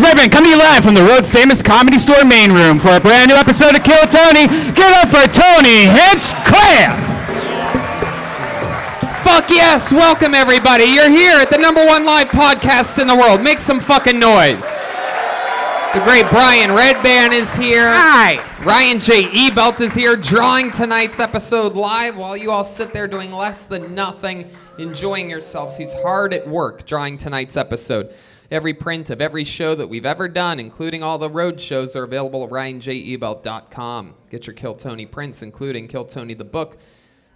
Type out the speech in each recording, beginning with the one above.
Redman coming to you live from the world-famous Comedy Store main room for a brand new episode of Kill Tony. Give it up for Tony Hinchcliffe! Fuck yes! Welcome everybody. You're here at the #1 live podcast in the world. Make some fucking noise. The great Brian Redban is here. Hi! Ryan J. Ebelt is here, drawing tonight's episode live while you all sit there doing less than nothing, enjoying yourselves. He's hard at work drawing tonight's episode. Every print of every show that we've ever done, including all the road shows, are available at ryanjebelt.com. Get your Kill Tony prints, including Kill Tony the book,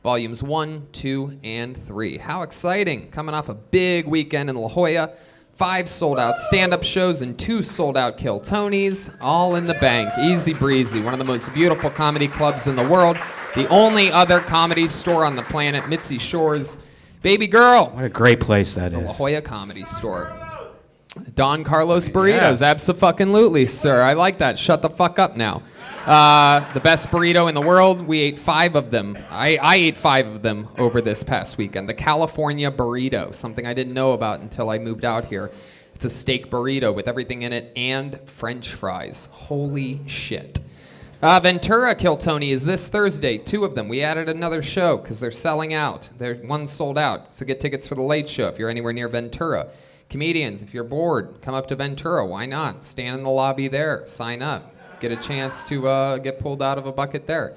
volumes 1, 2, and 3. How exciting. Coming off a big weekend in La Jolla. 5 sold-out stand-up shows and 2 sold-out Kill Tonys, all in the bank. Easy breezy. One of the most beautiful comedy clubs in the world. The only other comedy store on the planet, Mitzi Shore's Baby Girl. What a great place that The is. La Jolla Comedy Store. Don Carlos Burritos, Yes. abso-fucking-lutely, sir. I like that. Shut the fuck up now. The best burrito in the world. We ate 5 of them. I ate 5 of them over this past weekend. The California burrito, something I didn't know about until I moved out here. It's a steak burrito with everything in it and French fries. Holy shit. Ventura Kill Tony is this Thursday. 2 of them. We added another show because they're selling out. One's sold out. So get tickets for the late show if you're anywhere near Ventura. Comedians, if you're bored, come up to Ventura. Why not? Stand in the lobby there. Sign up. Get a chance to get pulled out of a bucket there.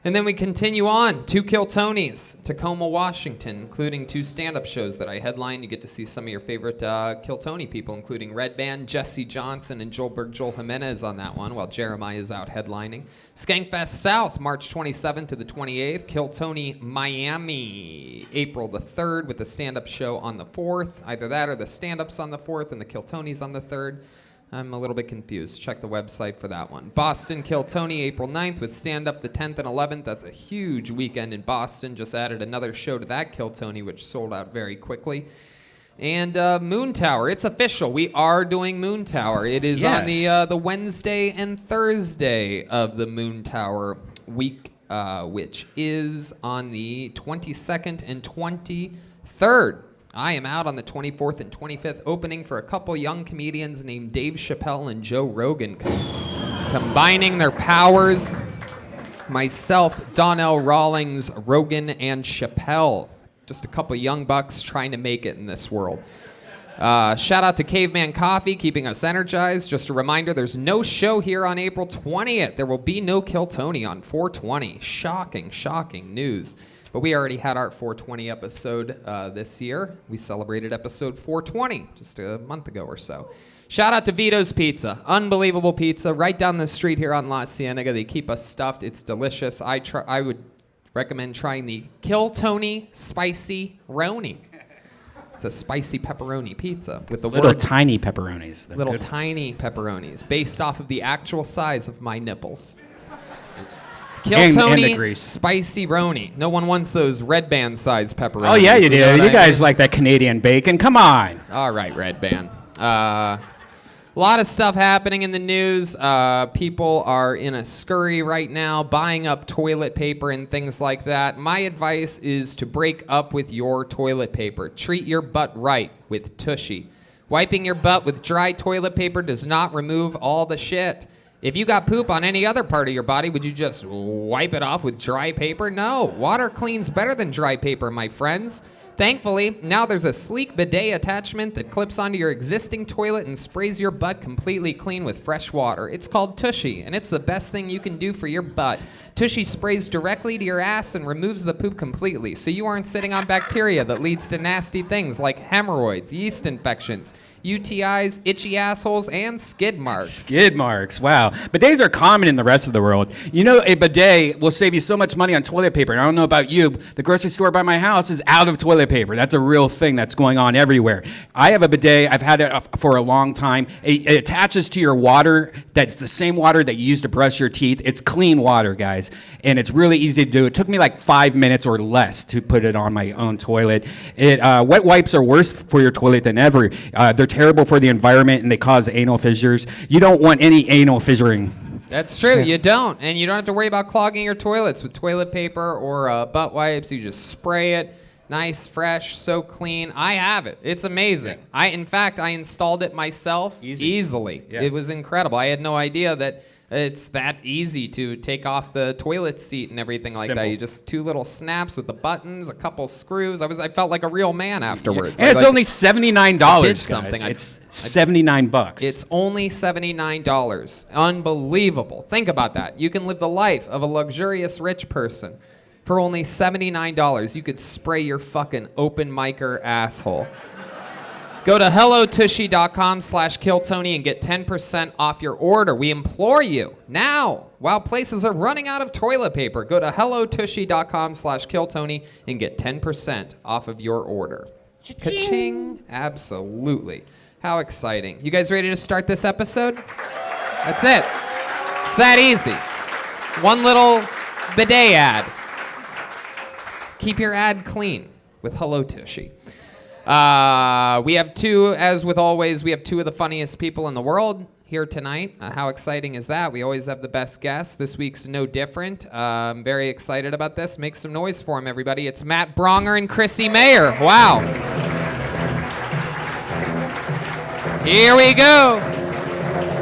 And then we continue on. 2 Kill Tonys, Tacoma, Washington, including 2 stand-up shows that I headline. You get to see some of your favorite Kill Tony people, including Redban, Jesse Johnson, and Joel Jimenez on that one, while Jeremiah is out headlining. Skankfest South, March 27th to the 28th. Kill Tony Miami, April the 3rd, with the stand-up show on the 4th. Either that or the stand-ups on the 4th and the Kill Tonys on the 3rd. I'm a little bit confused. Check the website for that one. Boston Kill Tony, April 9th with stand-up the 10th and 11th. That's a huge weekend in Boston. Just added another show to that Kill Tony, which sold out very quickly. And Moon Tower, it's official. We are doing Moon Tower. It is on the Wednesday and Thursday of the Moon Tower week, which is on the 22nd and 23rd. I am out on the 24th and 25th, opening for a couple young comedians named Dave Chappelle and Joe Rogan, combining their powers. Myself, Donnell Rawlings, Rogan, and Chappelle. Just a couple young bucks trying to make it in this world. Shout out to Caveman Coffee, keeping us energized. Just a reminder, there's no show here on April 20th. There will be no Kill Tony on 420. Shocking, shocking news. But we already had our 420 episode this year. We celebrated episode 420 just a month ago or so. Shout out to Vito's Pizza. Unbelievable pizza right down the street here on La Cienega. They keep us stuffed. It's delicious. I would recommend trying the Kill Tony Spicy Roni. It's a spicy pepperoni pizza with the Little tiny pepperonis. Little tiny pepperonis based off of the actual size of my nipples. Kill Tony Spicy Roni. No one wants those Red Band size pepperonis. Oh, yeah, you do. You guys like that Canadian bacon. Come on. All right, Red Band. A lot of stuff happening in the news. People are in a scurry right now, buying up toilet paper and things like that. My advice is to break up with your toilet paper. Treat your butt right with Tushy. Wiping your butt with dry toilet paper does not remove all the shit. If you got poop on any other part of your body, would you just wipe it off with dry paper? No. Water cleans better than dry paper, my friends. Thankfully, now there's a sleek bidet attachment that clips onto your existing toilet and sprays your butt completely clean with fresh water. It's called Tushy, and it's the best thing you can do for your butt. Tushy sprays directly to your ass and removes the poop completely, so you aren't sitting on bacteria that leads to nasty things like hemorrhoids, yeast infections, UTIs, itchy assholes, and skid marks. Skid marks, wow. Bidets are common in the rest of the world. You know, a bidet will save you so much money on toilet paper. And I don't know about you, the grocery store by my house is out of toilet paper. That's a real thing that's going on everywhere. I have a bidet. I've had it for a long time. It attaches to your water. That's the same water that you use to brush your teeth. It's clean water, guys. And it's really easy to do. It took me like 5 minutes or less to put it on my own toilet. Wet wipes are worse for your toilet than ever. They're terrible for the environment and they cause anal fissures. You don't want any anal fissuring. That's true. You don't. And you don't have to worry about clogging your toilets with toilet paper or butt wipes. You just spray it. Nice, fresh, so clean. I have it. It's amazing. In fact, I installed it myself easily. Yeah. It was incredible. I had no idea that it's that easy to take off the toilet seat and everything like that. You just 2 little snaps with the buttons, a couple screws. I felt like a real man afterwards. And it's only $79. Did something. It's $79. It's only $79. Unbelievable. Think about that. You can live the life of a luxurious rich person for only $79. You could spray your fucking open micer asshole. Go to hellotushy.com/killtony and get 10% off your order. We implore you now, while places are running out of toilet paper, go to hellotushy.com/killtony and get 10% off of your order. Ka-ching. Absolutely. How exciting. You guys ready to start this episode? That's it. It's that easy. One little bidet ad. Keep your ad clean with Hello Tushy. We have 2, as with always, we have 2 of the funniest people in the world here tonight. How exciting is that? We always have the best guests. This week's no different. I'm very excited about this. Make some noise for him, everybody. It's Matt Braunger and Chrissie Mayr. Wow. Here we go.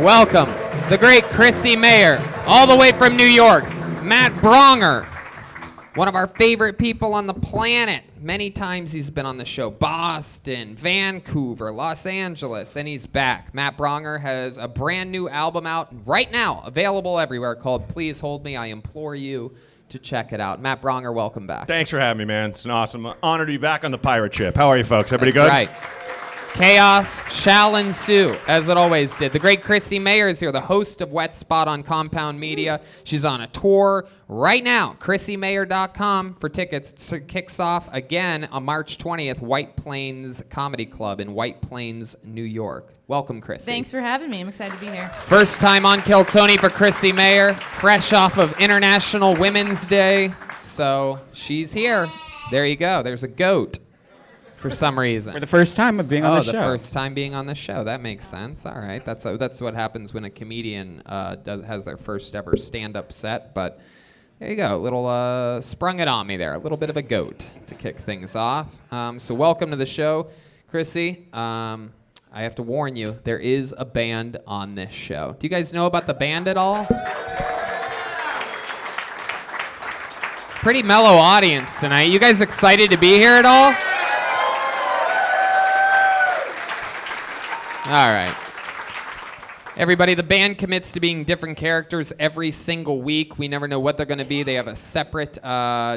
Welcome, the great Chrissie Mayr, all the way from New York. Matt Braunger, one of our favorite people on the planet. Many times he's been on the show. Boston, Vancouver, Los Angeles, and he's back. Matt Braunger has a brand new album out right now, available everywhere, called Please Hold Me. I implore you to check it out. Matt Braunger, welcome back. Thanks for having me, man. It's an awesome honor to be back on the pirate ship. How are you folks? Everybody That's good? Right. Chaos shall ensue, as it always did. The great Chrissie Mayr is here, the host of Wet Spot on Compound Media. She's on a tour right now. ChrissieMayr.com for tickets. It kicks off again on March 20th, White Plains Comedy Club in White Plains, New York. Welcome, Chrissie. Thanks for having me. I'm excited to be here. First time on Kill Tony for Chrissie Mayr, fresh off of International Women's Day. So she's here. There you go. There's a goat. For some reason. For the first time of being on the show. Oh, the first time being on the show. That makes sense. All right. That's what happens when a comedian has their first ever stand-up set. But there you go. A little sprung it on me there. A little bit of a goat to kick things off. So welcome to the show, Chrissie. I have to warn you, there is a band on this show. Do you guys know about the band at all? Pretty mellow audience tonight. You guys excited to be here at all? All right. Everybody, the band commits to being different characters every single week. We never know what they're going to be. They have a separate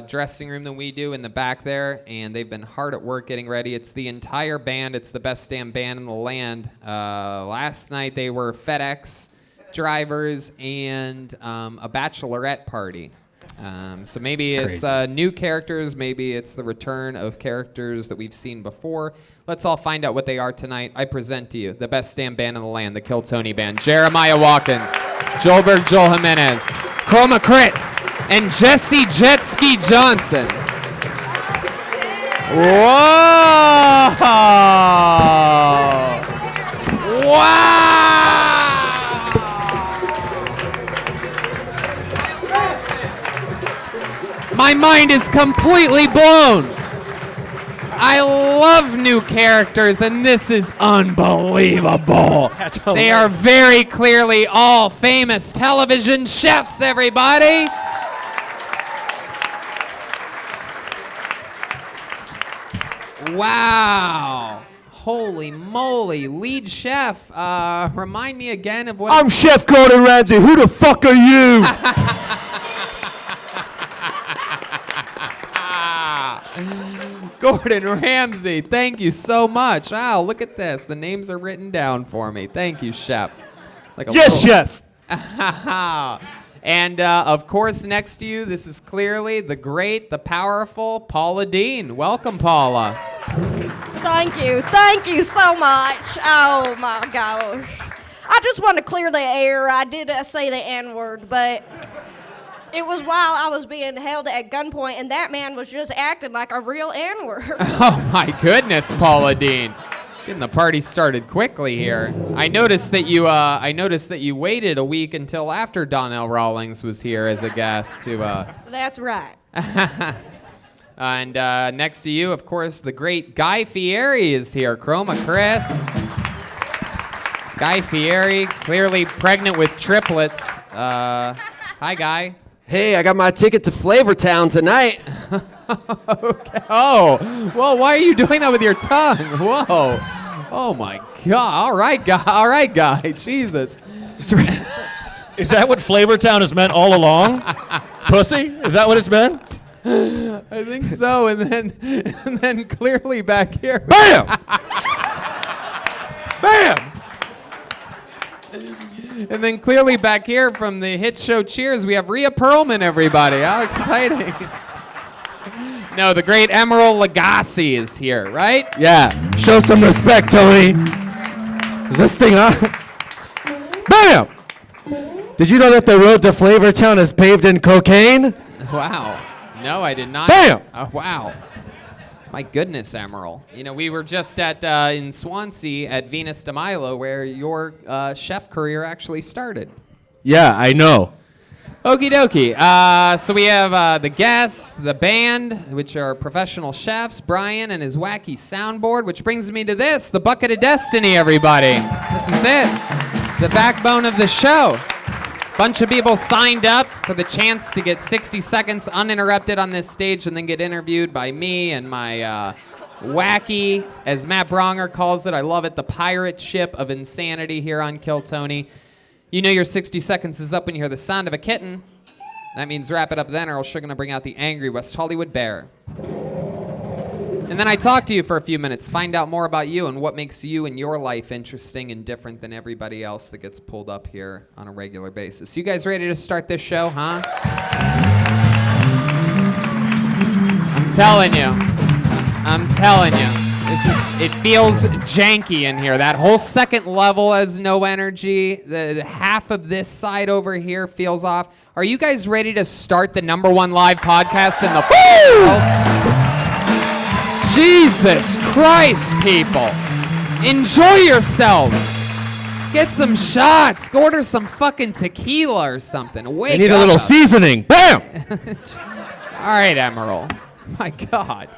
dressing room than we do in the back there, and they've been hard at work getting ready. It's the entire band. It's the best damn band in the land. Last night they were FedEx drivers and a bachelorette party. So maybe it's new characters, maybe it's the return of characters that we've seen before. Let's all find out what they are tonight. I present to you the best damn band in the land, the Kill Tony Band. Jeremiah Watkins, Joelberg Joel Jimenez, Chroma Chris, and Jesse Jetski Johnson. Whoa! Wow! My mind is completely blown. I love new characters, and this is unbelievable. They are very clearly all famous television chefs, everybody. Wow. Holy moly. Lead chef, remind me again of what... I'm Chef Gordon Ramsay. Who the fuck are you? Gordon Ramsay, thank you so much. Wow, look at this. The names are written down for me. Thank you, chef. Like Yes, chef. And, of course, next to you, this is clearly the great, the powerful Paula Dean. Welcome, Paula. Thank you. Thank you so much. Oh, my gosh. I just want to clear the air. I did say the N-word, but it was while I was being held at gunpoint, and that man was just acting like a real N-word. Oh, my goodness, Paula Dean. Getting the party started quickly here. I noticed that you waited a week until after Donnell Rawlings was here as a guest to. That's right. And next to you, of course, the great Guy Fieri is here. Chroma Chris. Guy Fieri, clearly pregnant with triplets. Hi, Guy. Hey, I got my ticket to Flavortown tonight. Okay. Oh, well, why are you doing that with your tongue? Whoa. Oh, my God. All right, Guy. Jesus. Is that what Flavortown has meant all along? Pussy? Is that what it's been? I think so. And then clearly back here. Bam! Bam! And then clearly back here from the hit show Cheers, we have Rhea Perlman, everybody. How exciting. No, the great Emerald Lagasse is here, right? Yeah, show some respect, Tony. Is this thing on? Bam! Did you know that the road to Flavortown is paved in cocaine? Wow. No, I did not. Bam! Oh, wow. My goodness, Emerald. You know, we were just in Swansea at Venus de Milo where your chef career actually started. Yeah, I know. Okie dokie. So we have the guests, the band, which are professional chefs, Brian and his wacky soundboard, which brings me to this, the Bucket of Destiny, everybody. This is it. The backbone of the show. Bunch of people signed up for the chance to get 60 seconds uninterrupted on this stage and then get interviewed by me and my wacky, as Matt Braunger calls it, I love it, the pirate ship of insanity here on Kill Tony. You know your 60 seconds is up when you hear the sound of a kitten. That means wrap it up then, or else you're going to bring out the angry West Hollywood bear. And then I talk to you for a few minutes, find out more about you and what makes you and your life interesting and different than everybody else that gets pulled up here on a regular basis. You guys ready to start this show, huh? I'm telling you. It feels janky in here. That whole second level has no energy. The half of this side over here feels off. Are you guys ready to start the #1 live podcast in the world? Jesus Christ, people. Enjoy yourselves. Get some shots. Order some fucking tequila or something. Wake up. I need a little seasoning. Bam! All right, Emerald. My God.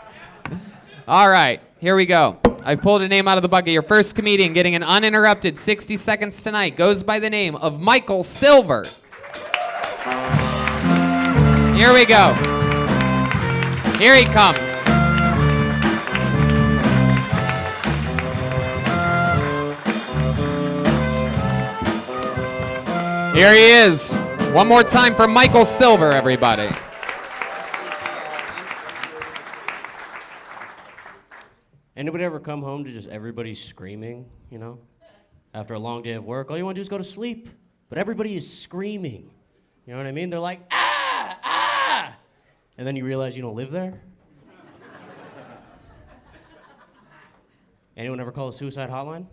All right, here we go. I've pulled a name out of the bucket. Your first comedian getting an uninterrupted 60 seconds tonight goes by the name of Michael Silver. Here we go. Here he comes. Here he is. One more time for Michael Silver, everybody. Anybody ever come home to just everybody screaming, you know? After a long day of work, all you want to do is go to sleep. But everybody is screaming. You know what I mean? They're like, ah, ah! And then you realize you don't live there. Anyone ever call a suicide hotline?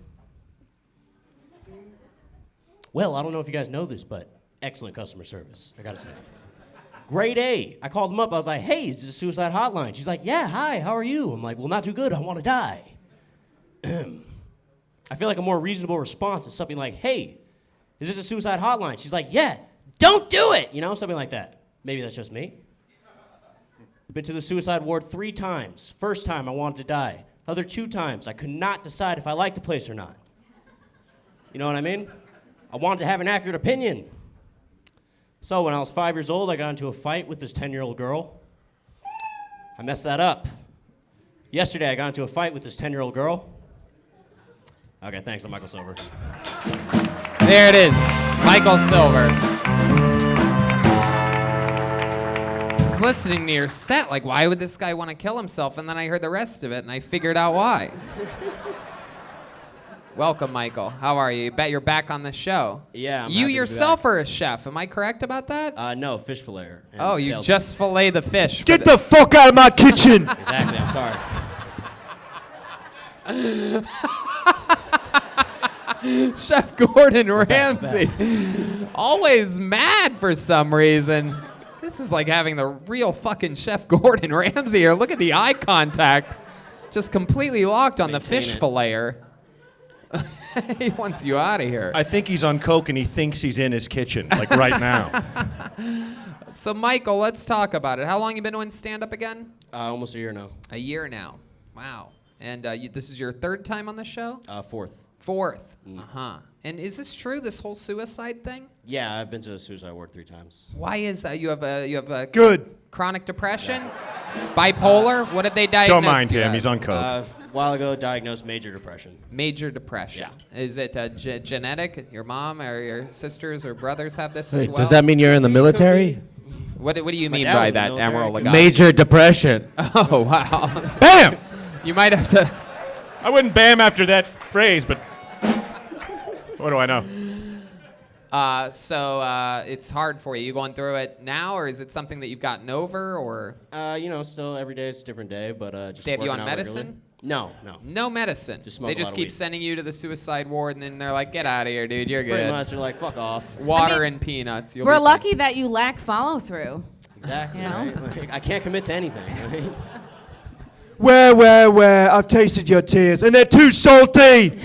Well, I don't know if you guys know this, but excellent customer service, I gotta say. Grade A. I called them up. I was like, hey, is this a suicide hotline? She's like, yeah, hi, how are you? I'm like, well, not too good. I want to die. I feel like a more reasonable response is something like, hey, is this a suicide hotline? She's like, yeah, don't do it. You know, something like that. Maybe that's just me. Been to the suicide ward 3 times. First time, I wanted to die. Other 2 times, I could not decide if I liked the place or not. You know what I mean? I wanted to have an accurate opinion. So when I was 5 years old, I got into a fight with this 10-year-old girl. I messed that up. Yesterday, I got into a fight with this 10-year-old girl. Okay, thanks. I'm Michael Silver. There it is. Michael Silver. I was listening to your set, like, why would this guy want to kill himself? And then I heard the rest of it, and I figured out why. Welcome, Michael. How are you? Bet you're back on the show. Yeah, I'm You happy to be yourself back. are a chef. Am I correct about that? No, fish filleter. and Oh, you salesman. just fillet the fish. for Get the fuck out of my kitchen! Exactly, I'm sorry. Chef Gordon Ramsay. Always mad for some reason. This is like having the real fucking Chef Gordon Ramsay here. Look at the eye contact. Just completely locked on the Maintain fish it. filleter. He wants you out of here. I think he's on coke and he thinks he's in his kitchen, like right now. So, Michael, let's talk about it. How long you been doing stand-up again? Almost a year now. A year now. Wow. And this is your third time on the show? Fourth. Fourth. Uh-huh. And is this true, this whole suicide thing? Yeah, I've been to the suicide ward 3 times. Why is that? You have a Good. chronic depression? Bipolar? What did they diagnose? Don't mind you him. as? He's on coke. A while ago, diagnosed major depression. Major depression. Yeah. Is it genetic? Your mom or your sisters or brothers have this as Wait, well? does that mean you're in the military? What do you mean dad by was in the that, military. Emerald Lagasse? Major depression. Oh, wow. Bam! You might have to... I wouldn't bam after that phrase, but what do I know? So it's hard for you. You going through it now, or is it something that you've gotten over, or... Still every day it's a different day, but just They have you working on out medicine? regularly. No. No medicine. Just smoke they a just lot of keep weed. sending you to the suicide ward, and then they're like, get out of here, dude. You're Pretty good. much, they're like, fuck off. Water I mean, and peanuts. You'll We're be fine. lucky that you lack follow through. Exactly, You know? right? Like, I can't commit to anything, right? Where? I've tasted your tears, and they're too salty.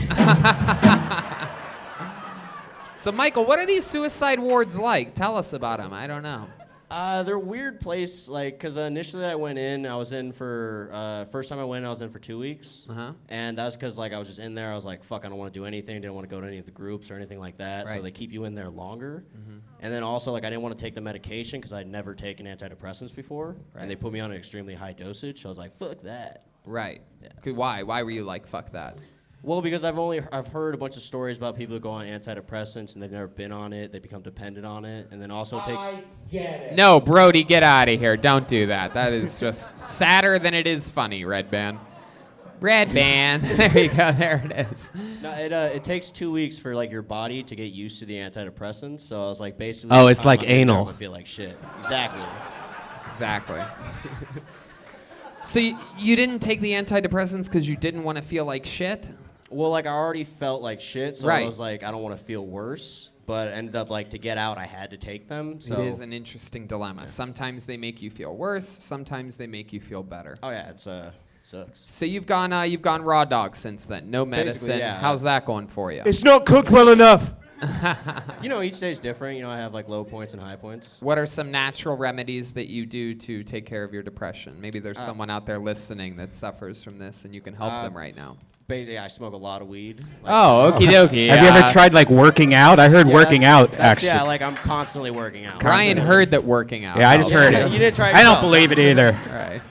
So, Michael, what are these suicide wards like? Tell us about them. I don't know. They're a weird place, like, because initially I went in, I was in for, first time I went, I was in for 2 weeks. Uh-huh. And that's because, like, I was just in there, I was like, fuck, I don't want to do anything, didn't want to go to any of the groups or anything like that. Right. So they keep you in there longer. And then also, like, I didn't want to take the medication because I'd never taken antidepressants before. Right. And they put me on an extremely high dosage, so I was like, fuck that. Right. Yeah. 'Cause why? Why were you like, fuck that? Well, because I've heard a bunch of stories about people who go on antidepressants and they've never been on it, they become dependent on it, and then also it takes... No, Brody, get out of here. Don't do that. That is just sadder than it is funny, Red Band. Red Band. There you go. There it is. No, it takes 2 weeks for like your body to get used to the antidepressants. So I was like, basically, Oh, the it's time like I'm in there, anal. I'm gonna feel like shit. Exactly. Exactly. So you didn't take the antidepressants because you didn't want to feel like shit? Well, like I already felt like shit, so Right. I was like, I don't want to feel worse. But ended up like to get out, I had to take them. So It is an interesting dilemma. Sometimes they make you feel worse. Sometimes they make you feel better. oh yeah, it's sucks. So you've gone raw dog since then. No Basically, medicine. yeah. How's that going for you? It's not cooked well enough. You know, each day's different. You know, I have like low points and high points. What are some natural remedies that you do to take care of your depression? Maybe there's someone out there listening that suffers from this and you can help them right now. Basically, I smoke a lot of weed. Like, Oh, okie dokie. Have you ever tried like working out? I heard yeah, working out that's- actually. Yeah, like I'm constantly working out. Ryan heard that working out. Yeah, I just heard it. You didn't try it I don't yourself. believe it either. All right.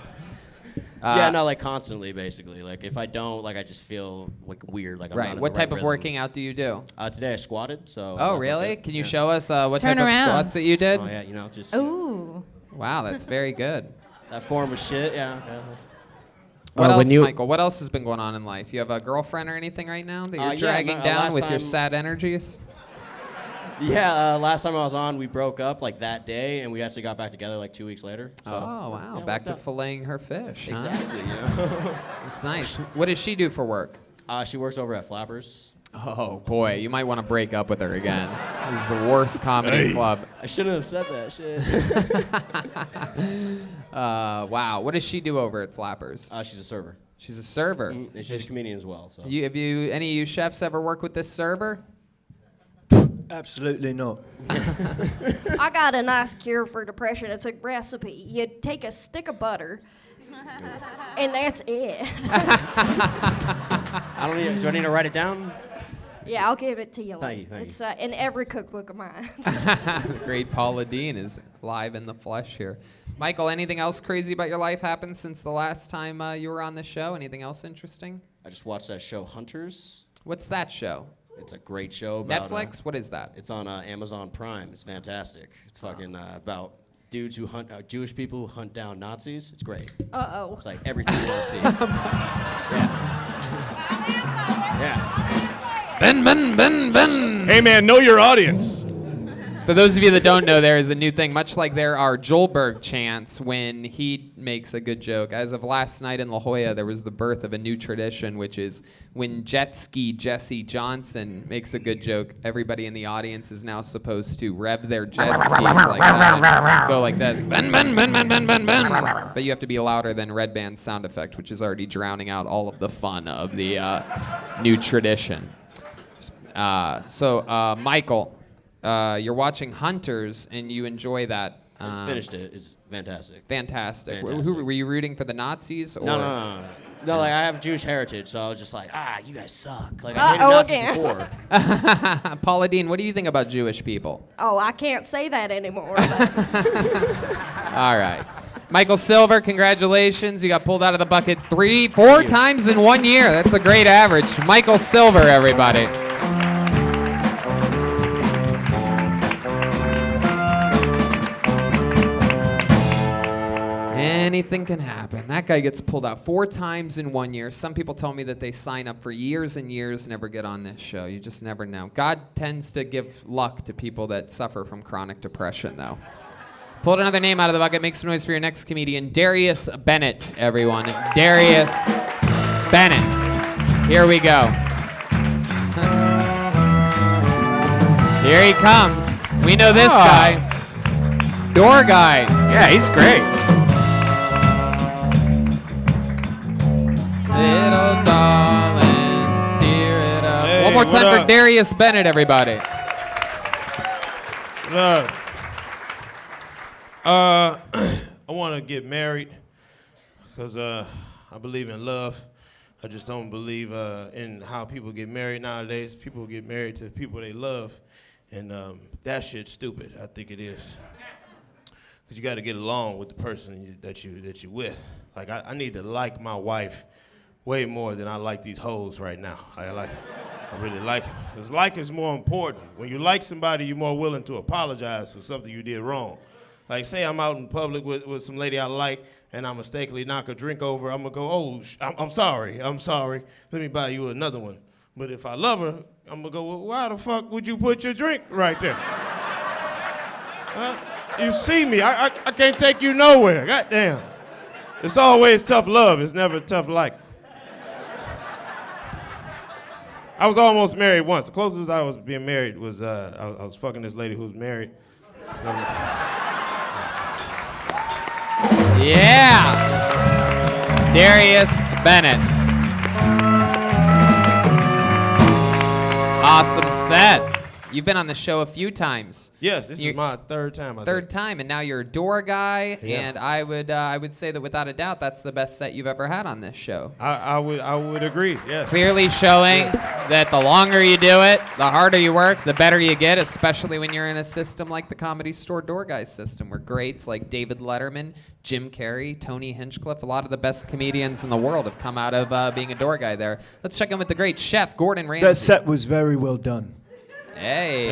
Yeah, no, like constantly, basically. Like if I don't, like I just feel like weird. Like I'm not Right. in What the type right of rhythm. working out do you do? Today I squatted. So. Oh, I felt really? good. Can you Yeah. show us what Turn type around. of squats that you did? Oh yeah, you know, just Ooh. Wow, that's very good. that form of shit. Yeah. What when else, you- Michael? What else has been going on in life? You have a girlfriend or anything right now that you're Yeah, dragging no, down last with your time- sad energies? Yeah. Last time I was on, we broke up like that day, and we actually got back together like 2 weeks later. So, Oh, wow. yeah, Back to worked out. filleting her fish. Huh? Exactly. You know. That's nice. What does she do for work? She works over at Flappers. Oh, boy. You might want to break up with her again. This is the worst comedy club. I shouldn't have said that shit. Wow. What does she do over at Flappers? She's a server. She's a server. And she's a comedian as well. So. Have you any of you chefs ever work with this server? Absolutely not. I got a nice cure for depression. It's a recipe. You take a stick of butter, and that's it. I don't need. Do I need to write it down? Yeah, I'll give it to you. Thank you, thank It's in every cookbook of mine. The great Paula Dean is live in the flesh here. Michael, anything else crazy about your life happened since the last time you were on the show? Anything else interesting? I just watched that show Hunters. What's that show? It's a great show. About, Netflix? What is that? It's on Amazon Prime. It's fantastic. It's fucking about dudes who hunt Jewish people who hunt down Nazis. It's great. Uh-oh. It's like everything you want to see. Yeah. Ben. Hey, man, know your audience. For those of you that don't know, there is a new thing, much like there are Joelberg chants when he makes a good joke. As of last night in La Jolla, there was the birth of a new tradition, which is when jet ski Jesse Johnson makes a good joke, everybody in the audience is now supposed to rev their jet skis like that, go like this, ben. But you have to be louder than Red Band's sound effect, which is already drowning out all of the fun of the new tradition. Michael, you're watching Hunters and you enjoy that. Just finished it. It's fantastic. Fantastic. Fantastic. Who were you rooting for, the Nazis? Or? No. No, like I have Jewish heritage, so I was just like, you guys suck. Like I hated Nazis again. before. Paula Dean, what do you think about Jewish people? Oh, I can't say that anymore. But All right. Michael Silver, congratulations. You got pulled out of the bucket 4 times in 1 year. That's a great average. Michael Silver, everybody. Anything can happen. That guy gets pulled out 4 times in 1 year. Some people tell me that they sign up for years and years, never get on this show. You just never know. God tends to give luck to people that suffer from chronic depression, though. Pulled another name out of the bucket. Make some noise for your next comedian, Darius Bennett, everyone. Darius Bennett. Here we go. Here he comes. We know this guy. Door guy. Yeah, he's great. Little darling, steer it up. Hey, One more what time for up? Darius Bennett, everybody. I want to get married because I believe in love. I just don't believe in how people get married nowadays. People get married to people they love, and that shit's stupid. I think it is. Because you got to get along with the person that you with. Like I need to like my wife way more than I like these hoes right now. I really like them. Because like is more important. When you like somebody, you're more willing to apologize for something you did wrong. Like, say I'm out in public with some lady I like, and I mistakenly knock a drink over, I'm going to go, oh, I'm sorry. Let me buy you another one. But if I love her, I'm going to go, well, why the fuck would you put your drink right there? You see me. I can't take you nowhere. Goddamn. It's always tough love. It's never tough like. I was almost married once. The closest I was being married was I was fucking this lady who was married. Yeah. Darius Bennett. Awesome set. You've been on the show a few times. Yes, this is my third time. Third time, and now you're a door guy. Yeah. And I would say that without a doubt, that's the best set you've ever had on this show. I would agree. Yes. Clearly showing that the longer you do it, the harder you work, the better you get, especially when you're in a system like the Comedy Store Door Guys system, where greats like David Letterman, Jim Carrey, Tony Hinchcliffe, a lot of the best comedians in the world have come out of being a door guy there. Let's check in with the great chef, Gordon Ramsay. That set was very well done. Hey.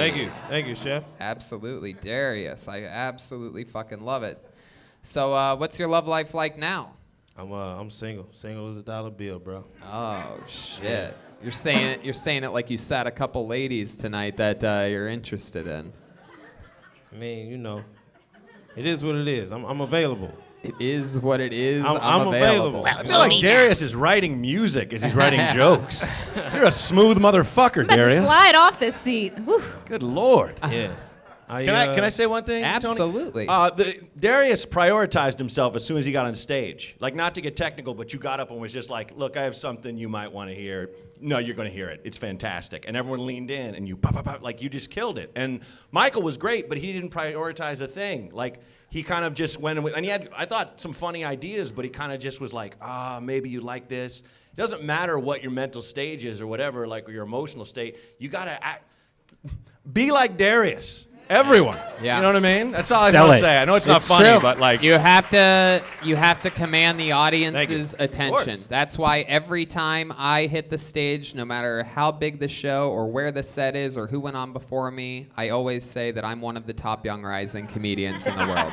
Thank you, chef. Absolutely, Darius. I absolutely fucking love it. So, what's your love life like now? I'm single. Single as a dollar bill, bro. Oh shit! You're saying it like you sat a couple ladies tonight that you're interested in. I mean, you know, it is what it is. I'm available. It is what it is. I'm available. I feel like Darius is writing music as he's writing jokes. You're a smooth motherfucker, I'm about to Darius. slide off this seat. Whew. Good Lord. Yeah. Can I say one thing, Tony? Absolutely. Darius prioritized himself as soon as he got on stage. Like, not to get technical, but you got up and was just like, look, I have something you might want to hear. No, you're going to hear it. It's fantastic. And everyone leaned in, and you, like, you just killed it. And Michael was great, but he didn't prioritize a thing. Like, he kind of just went and he had, I thought, some funny ideas, but he kind of just was like, maybe you like this. It doesn't matter what your mental stage is or whatever, like, or your emotional state. You got to be like Darius. Everyone. Yeah. You know what I mean? That's all I Sell want it. to say. I know it's not It's funny, true. but like you have to command the audience's Thank you. Of attention. course. That's why every time I hit the stage, no matter how big the show or where the set is or who went on before me, I always say that I'm one of the top young rising comedians in the world.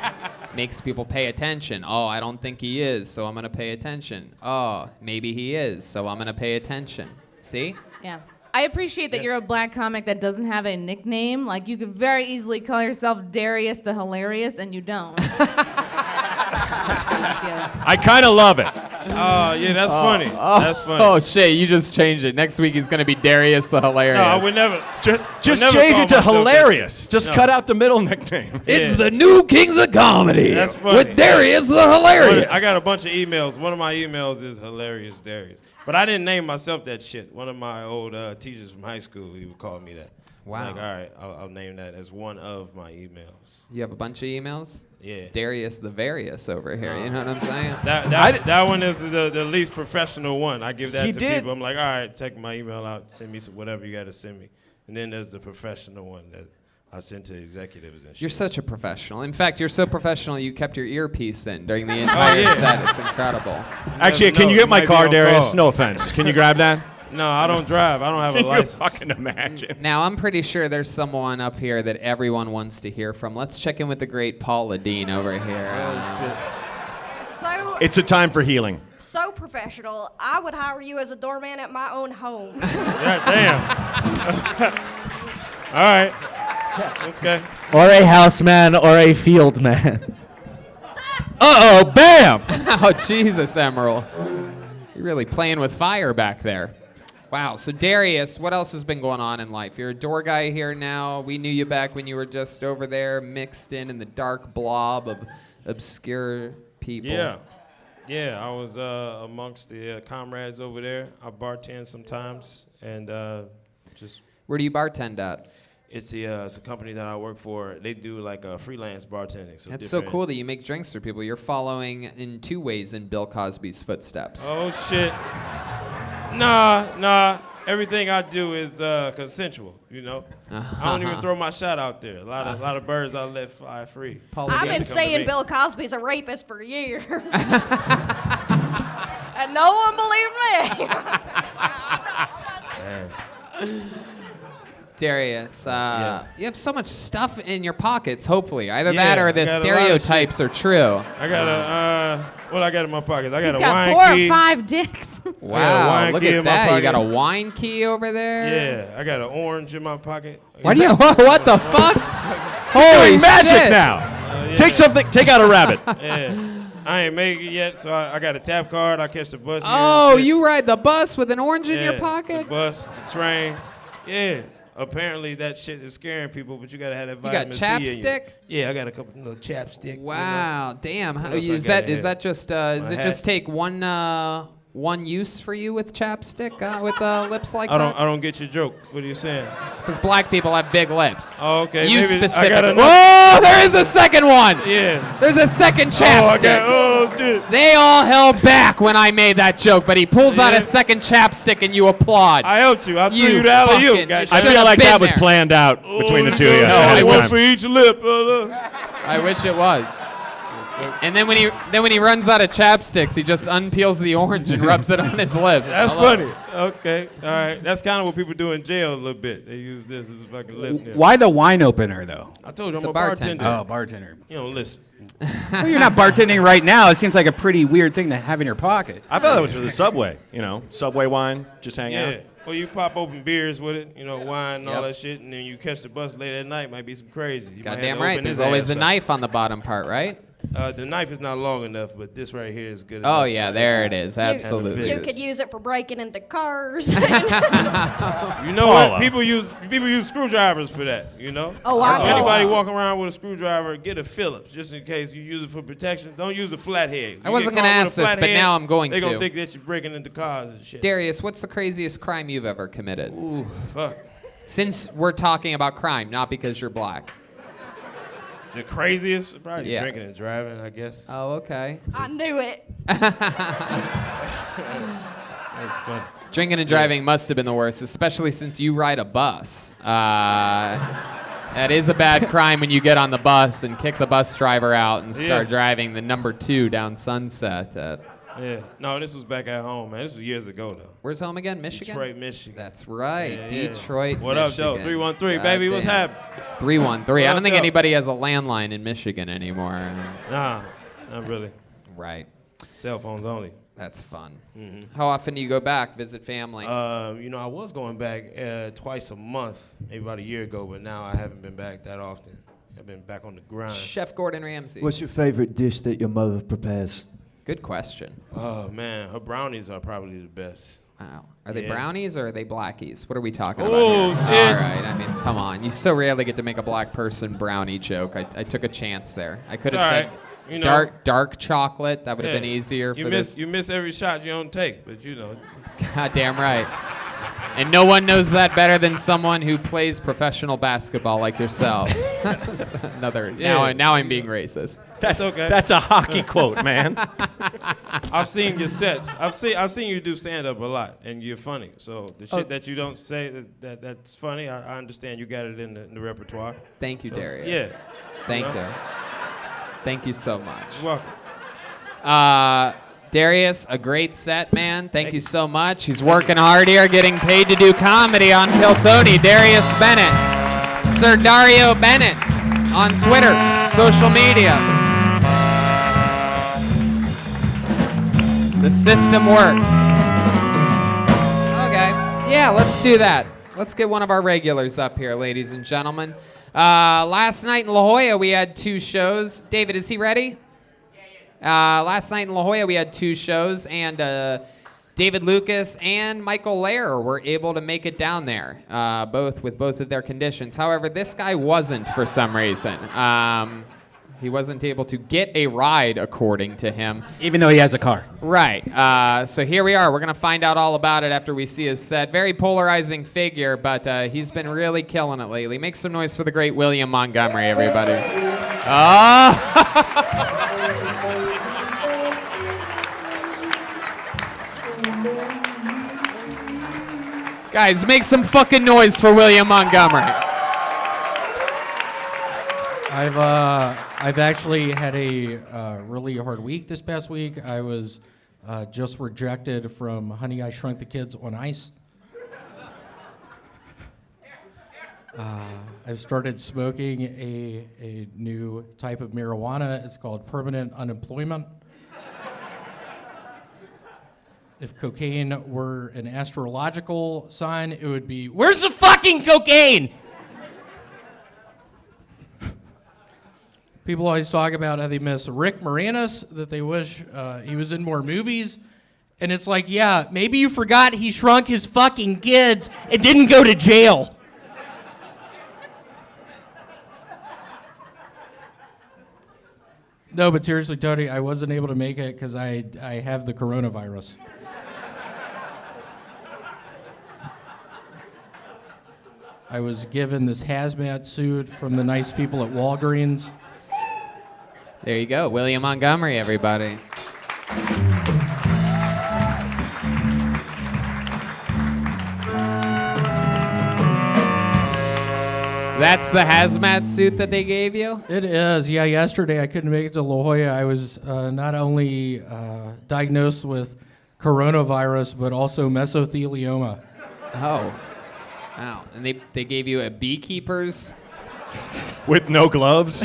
Makes people pay attention. Oh, I don't think he is, so I'm going to pay attention. Oh, maybe he is, so I'm going to pay attention. See? Yeah. I appreciate that you're a black comic that doesn't have a nickname. Like, you could very easily call yourself Darius the Hilarious, and you don't. I kind of love it. Oh, yeah, that's funny. That's funny. Oh shit! You just changed it. Next week he's gonna be Darius the Hilarious. No, I would never. Just never change call it to myself that hilarious. shit. Just No. cut out the middle nickname. It's the new Kings of Comedy That's funny. with Darius the Hilarious. I got a bunch of emails. One of my emails is Hilarious Darius. But I didn't name myself that shit. One of my old teachers from high school, he would call me that. Wow. Like, all right, I'll name that as one of my emails. You have a bunch of emails? Yeah. Darius the Various over here. You know what I'm saying? That one is the least professional one. I give that He to did. people. I'm like, all right, check my email out. Send me whatever you got to send me. And then there's the professional one that I send to executives and shit. You're such a professional. In fact, you're so professional you kept your earpiece in during the entire yeah. set. It's incredible. Actually, never can know. you get my might be car, on Darius? call. No offense. Can you grab that? No, I don't drive. I don't have a Can you license. fucking imagine? Now, I'm pretty sure there's someone up here that everyone wants to hear from. Let's check in with the great Paula Dean over here. So It's a time for healing. so professional. I would hire you as a doorman at my own home. God damn. All right. Okay. Or a houseman or a field man. Uh-oh, bam! Oh, Jesus, Emerald. You're really playing with fire back there. Wow. So, Darius, what else has been going on in life? You're a door guy here now. We knew you back when you were just over there, mixed in the dark blob of obscure people. Yeah. Yeah, I was amongst the comrades over there. I bartend sometimes, and just Where do you bartend at? it's a company that I work for. They do like freelance bartending. So That's so different- cool that you make drinks for people. You're following in two ways in Bill Cosby's footsteps. Oh shit. Nah. Everything I do is consensual. You know. I don't even throw my shot out there. A lot of birds I let fly free. Paula I've Dean. been come to saying me. Bill Cosby's a rapist for years. And no one believed me. Darius, you have so much stuff in your pockets, hopefully. Either that Yeah, or I the got a lot of stereotypes are true. I got what I got in my pockets? I got He's a got wine 4 key. or 5 dicks. Wow, wine look key at in my that. You got a pocket. wine key over there? Yeah, I got an orange in my pocket. Why do you, what the fuck? Holy Doing magic shit. now. Yeah. Take out a rabbit. Yeah. I ain't made it yet, so I got a tap card. I catch the bus. here Oh, and shit. you ride the bus with an orange in your Yeah, pocket? The bus, the train. Yeah. Apparently that shit is scaring people, but you gotta have that You got vitamin C in you. chapstick? Yeah, I got a couple little chapstick. Wow, damn. How, What else I is got that here? is that just does My it hat. just take one use for you with chapstick with lips like I that? don't get your joke. What are you saying? It's because black people have big lips. Oh, okay. You maybe I specifically. got enough. Whoa, there is a second one. Yeah. There's a second Oh, I chapstick. got. Oh shit. They all held back when I made that joke, but he pulls out Yeah. a second chapstick and you applaud. I helped you. I threw You you the alley fucking- oop. I Should've feel like been that was there. planned out between the two of you. No, ahead I of one time. for each lip. I wish it was. And then when he runs out of chapsticks, he just unpeels the orange and rubs it on his lips. That's Hello. funny. Okay. All right. That's kind of what people do in jail a little bit. They use this as a fucking lip. nip. Why the wine opener, though? I told you It's I'm a a bartender. bartender. Oh, bartender. You don't listen. Well, you're not bartending right now. It seems like a pretty weird thing to have in your pocket. I thought that was for the Subway. You know, Subway wine, just hang Yeah. out. Well, you pop open beers with it, wine and all Yep. that shit, and then you catch the bus late at night. Might be some crazy. You might have Goddamn to right. open There's his always ass a up. knife on the bottom part, right? The knife is not long enough, but this right here is good Oh enough. yeah, to- there it is. Absolutely. You could use it for breaking into cars. You know Paula. what? People use screwdrivers for that. Oh, I So know. anybody walking around with a screwdriver, get a Phillips just in case you use it for protection. Don't use a flathead. I wasn't gonna ask this, but now I'm going They're to. gonna think that you're breaking into cars and shit. Darius, what's the craziest crime you've ever committed? Ooh, fuck. Since we're talking about crime, not because you're black. The craziest? Probably Yeah. drinking and driving, I guess. Oh, okay. I knew it. That's fun. Drinking and driving must have been the worst, especially since you ride a bus. That is a bad crime when you get on the bus and kick the bus driver out and start Yeah. driving the number 2 down Sunset. Yeah. No, this was back at home, man. This was years ago, though. Where's home again? Michigan? Detroit, Michigan. That's right. Yeah, yeah. Detroit, What up, though? Michigan. 313, baby. What's Goddamn. happening? 313. I What don't up, think though? anybody has a landline in Michigan anymore. Nah, not really. Right. Cell phones only. That's fun. Mm-hmm. How often do you go back, visit family? I was going back twice a month, maybe about a year ago, but now I haven't been back that often. I've been back on the grind. Chef Gordon Ramsay. What's your favorite dish that your mother prepares? Good question. Oh man, her brownies are probably the best. Wow. Are they Yeah. brownies or are they blackies? What are we talking about Oh, here? shit. All right. I mean, come on. You so rarely get to make a black person brownie joke. I took a chance there. I could have It's all said right. You know. dark chocolate. That would have been easier you for miss, this. You miss every shot you don't take, but you know. Goddamn right. And no one knows that better than someone who plays professional basketball like yourself. That's another. Yeah. Now I'm being racist. That's okay. That's a hockey quote, man. I've seen your sets. I've seen you do stand up a lot, and you're funny. So the shit that you don't say that's funny, I understand you got it in the repertoire. Thank you, Darius. Yeah. Thank know? you. Thank you so much. You're welcome. Darius, a great set, man. Thank you so much. He's working hard here, getting paid to do comedy on Kiltony. Darius Bennett. Sir Dario Bennett on Twitter, social media. The system works. Okay. Yeah, let's do that. Let's get one of our regulars up here, ladies and gentlemen. Last night in La Jolla, we had 2 shows. David, is he ready? Last night in La Jolla, we had 2 shows, and David Lucas and Michael Mayr were able to make it down there, both of their conditions. However, this guy wasn't for some reason. He wasn't able to get a ride, according to him. Even though he has a car. Right. So here we are. We're going to find out all about it after we see his set. Very polarizing figure, but he's been really killing it lately. Make some noise for the great William Montgomery, everybody. Oh! Guys, make some fucking noise for William Montgomery. I've actually had a really hard week this past week. I was just rejected from Honey, I Shrunk the Kids on Ice. I've started smoking a new type of marijuana. It's called permanent unemployment. If cocaine were an astrological sign, it would be, where's the fucking cocaine? People always talk about how they miss Rick Moranis, that they wish he was in more movies. And it's like, yeah, maybe you forgot he shrunk his fucking kids and didn't go to jail. No, but seriously, Tony, I wasn't able to make it because I have the coronavirus. I was given this hazmat suit from the nice people at Walgreens. There you go. William Montgomery, everybody. That's the hazmat suit that they gave you? It is. Yeah, yesterday I couldn't make it to La Jolla. I was not only diagnosed with coronavirus, but also mesothelioma. Oh. Wow. And they gave you a beekeeper's? With no gloves?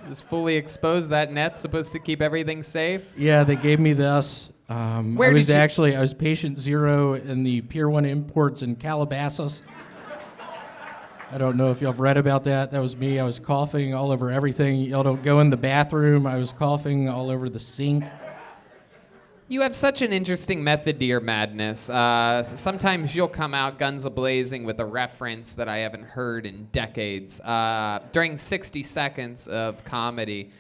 Just fully exposed. That net's supposed to keep everything safe? Yeah, they gave me this. I was patient 0 in the Pier 1 Imports in Calabasas. I don't know if y'all have read about that. That was me. I was coughing all over everything. Y'all don't go in the bathroom. I was coughing all over the sink. You have such an interesting method to your madness. Sometimes you'll come out guns a-blazing with a reference that I haven't heard in decades. During 60 seconds of comedy,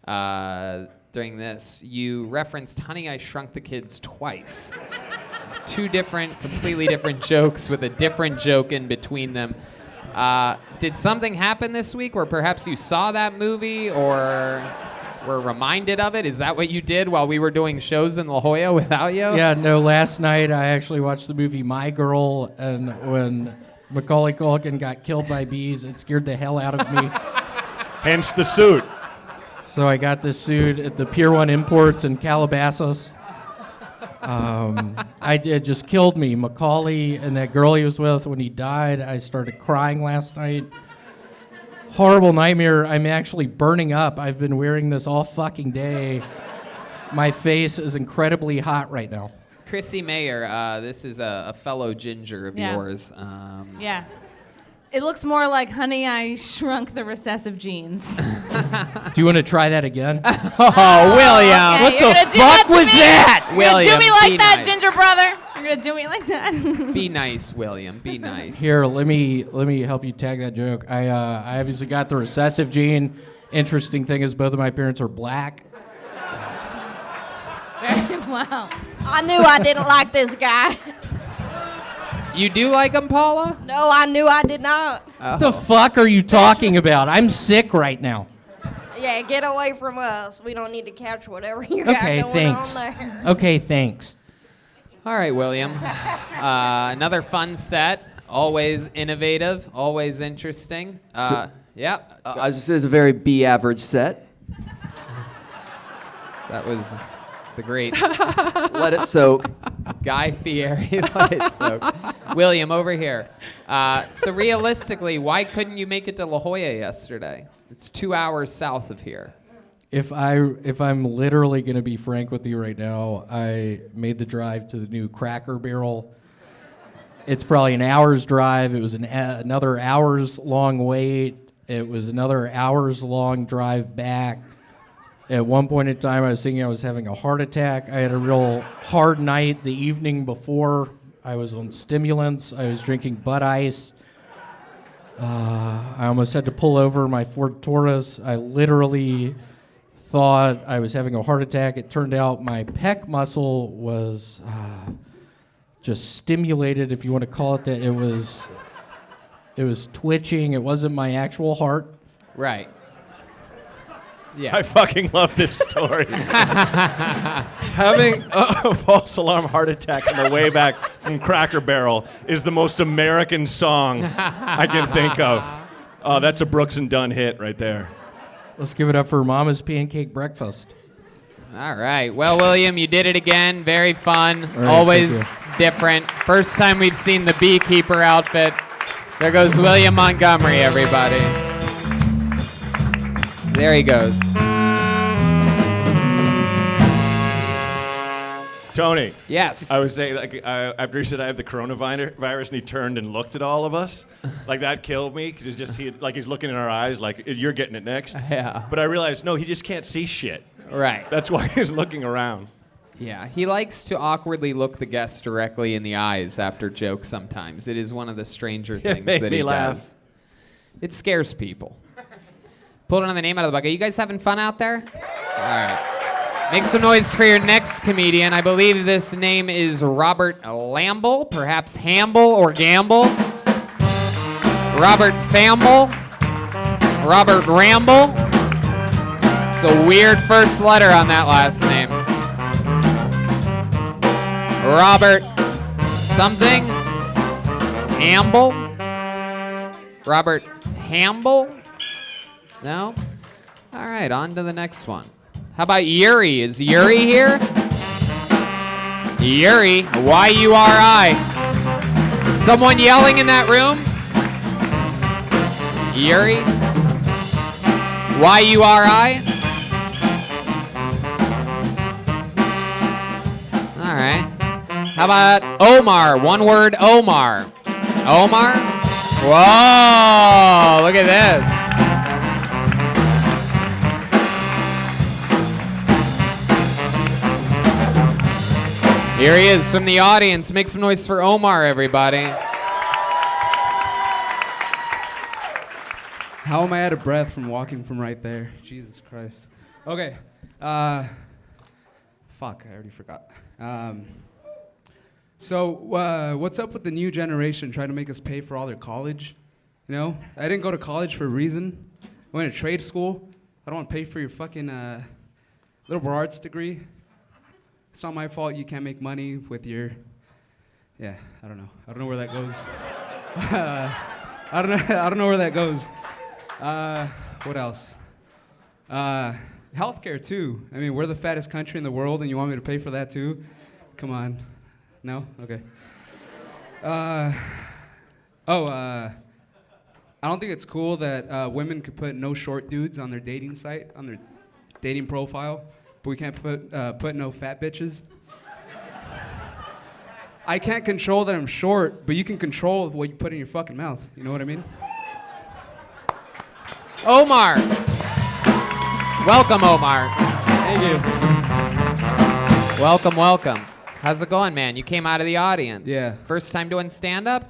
during this, you referenced Honey, I Shrunk the Kids twice. 2 completely different jokes with a different joke in between them. Did something happen this week where perhaps you saw that movie or were reminded of it? Is that what you did while we were doing shows in La Jolla without you? Yeah, no, last night I actually watched the movie My Girl, and when Macaulay Culkin got killed by bees, it scared the hell out of me. Hence the suit. So I got this suit at the Pier 1 Imports in Calabasas. It just killed me. Macaulay and that girl he was with, when he died, I started crying last night. Horrible nightmare. I'm actually burning up. I've been wearing this all fucking day. My face is incredibly hot right now. Chrissie Mayr, this is a fellow ginger of yours. Yeah. It looks more like Honey, I Shrunk the Recessive Genes. Do you want to try that again? Oh, William. What You're the gonna do that fuck to was me? that? You're gonna do William, me be like that, nice. ginger brother? You're gonna do me like that? Be nice, William. Be nice. Here, let me help you tag that joke. I obviously got the recessive gene. Interesting thing is both of my parents are black. Wow. I knew I didn't like this guy. You do like him, Paula? No, I knew I did not. What the fuck are you talking about? I'm sick right now. Yeah, get away from us. We don't need to catch whatever you got Okay, going thanks. on there. Okay, thanks. All right, William. Another fun set. Always innovative. Always interesting. Yeah. I was just say it's a very B average set. That was the great Let it soak. Guy Fieri. Let it soak. William, over here. So realistically, why couldn't you make it to La Jolla yesterday? It's 2 hours south of here. If I'm literally gonna be frank with you right now, I made the drive to the new Cracker Barrel. It's probably an hour's drive. It was another hour's long wait. It was another hour's long drive back. At one point in time, I was thinking I was having a heart attack. I had a real hard night the evening before. I was on stimulants. I was drinking Bud Ice. I almost had to pull over my Ford Taurus. I literally thought I was having a heart attack. It turned out my pec muscle was just stimulated, if you want to call it that. It was twitching. It wasn't my actual heart. Right. Yeah. I fucking love this story. Having a false alarm heart attack on the way back from Cracker Barrel is the most American song I can think of. Oh, that's a Brooks and Dunn hit right there. Let's give it up for Mama's Pancake Breakfast. All right. Well, William, you did it again. Very fun. right, Always different. First time we've seen the beekeeper outfit. There goes William Montgomery, everybody. There he goes. Tony. Yes. I was saying, after he said I have the coronavirus, and he turned and looked at all of us, like that killed me because he's looking in our eyes, like you're getting it next. Yeah. But I realized no, he just can't see shit. Right. That's why he's looking around. Yeah. He likes to awkwardly look the guests directly in the eyes after jokes sometimes. It is one of the stranger things made that me he laugh. does. It scares people. Pulled another name out of the bucket. You guys having fun out there? All right. Make some noise for your next comedian. I believe this name is Robert Lamble, perhaps Hamble or Gamble. Robert Famble. Robert Ramble. It's a weird first letter on that last name. Robert something. Hamble. Robert Hamble. No? All right, on to the next one. How about Yuri? Is Yuri here? Yuri, Y-U-R-I. Is someone yelling in that room? Yuri? Y-U-R-I? All right. How about Omar? One word, Omar. Omar? Whoa, look at this. Here he is from the audience. Make some noise for Omar, everybody. How am I out of breath from walking from right there? Jesus Christ. Okay. Fuck, I already forgot. So what's up with the new generation trying to make us pay for all their college? You know, I didn't go to college for a reason. I went to trade school. I don't want to pay for your fucking liberal arts degree. It's not my fault you can't make money with your, yeah, I don't know. I don't know where that goes. I don't know where that goes. What else? Healthcare too. I mean, we're the fattest country in the world, and you want me to pay for that too? Come on. No? Okay. I don't think it's cool that women could put no short dudes on their dating site, on their dating profile, but we can't put no fat bitches. I can't control that I'm short, but you can control what you put in your fucking mouth. You know what I mean? Omar. Welcome, Omar. Thank you. Welcome, welcome. How's it going, man? You came out of the audience. Yeah. First time doing stand-up?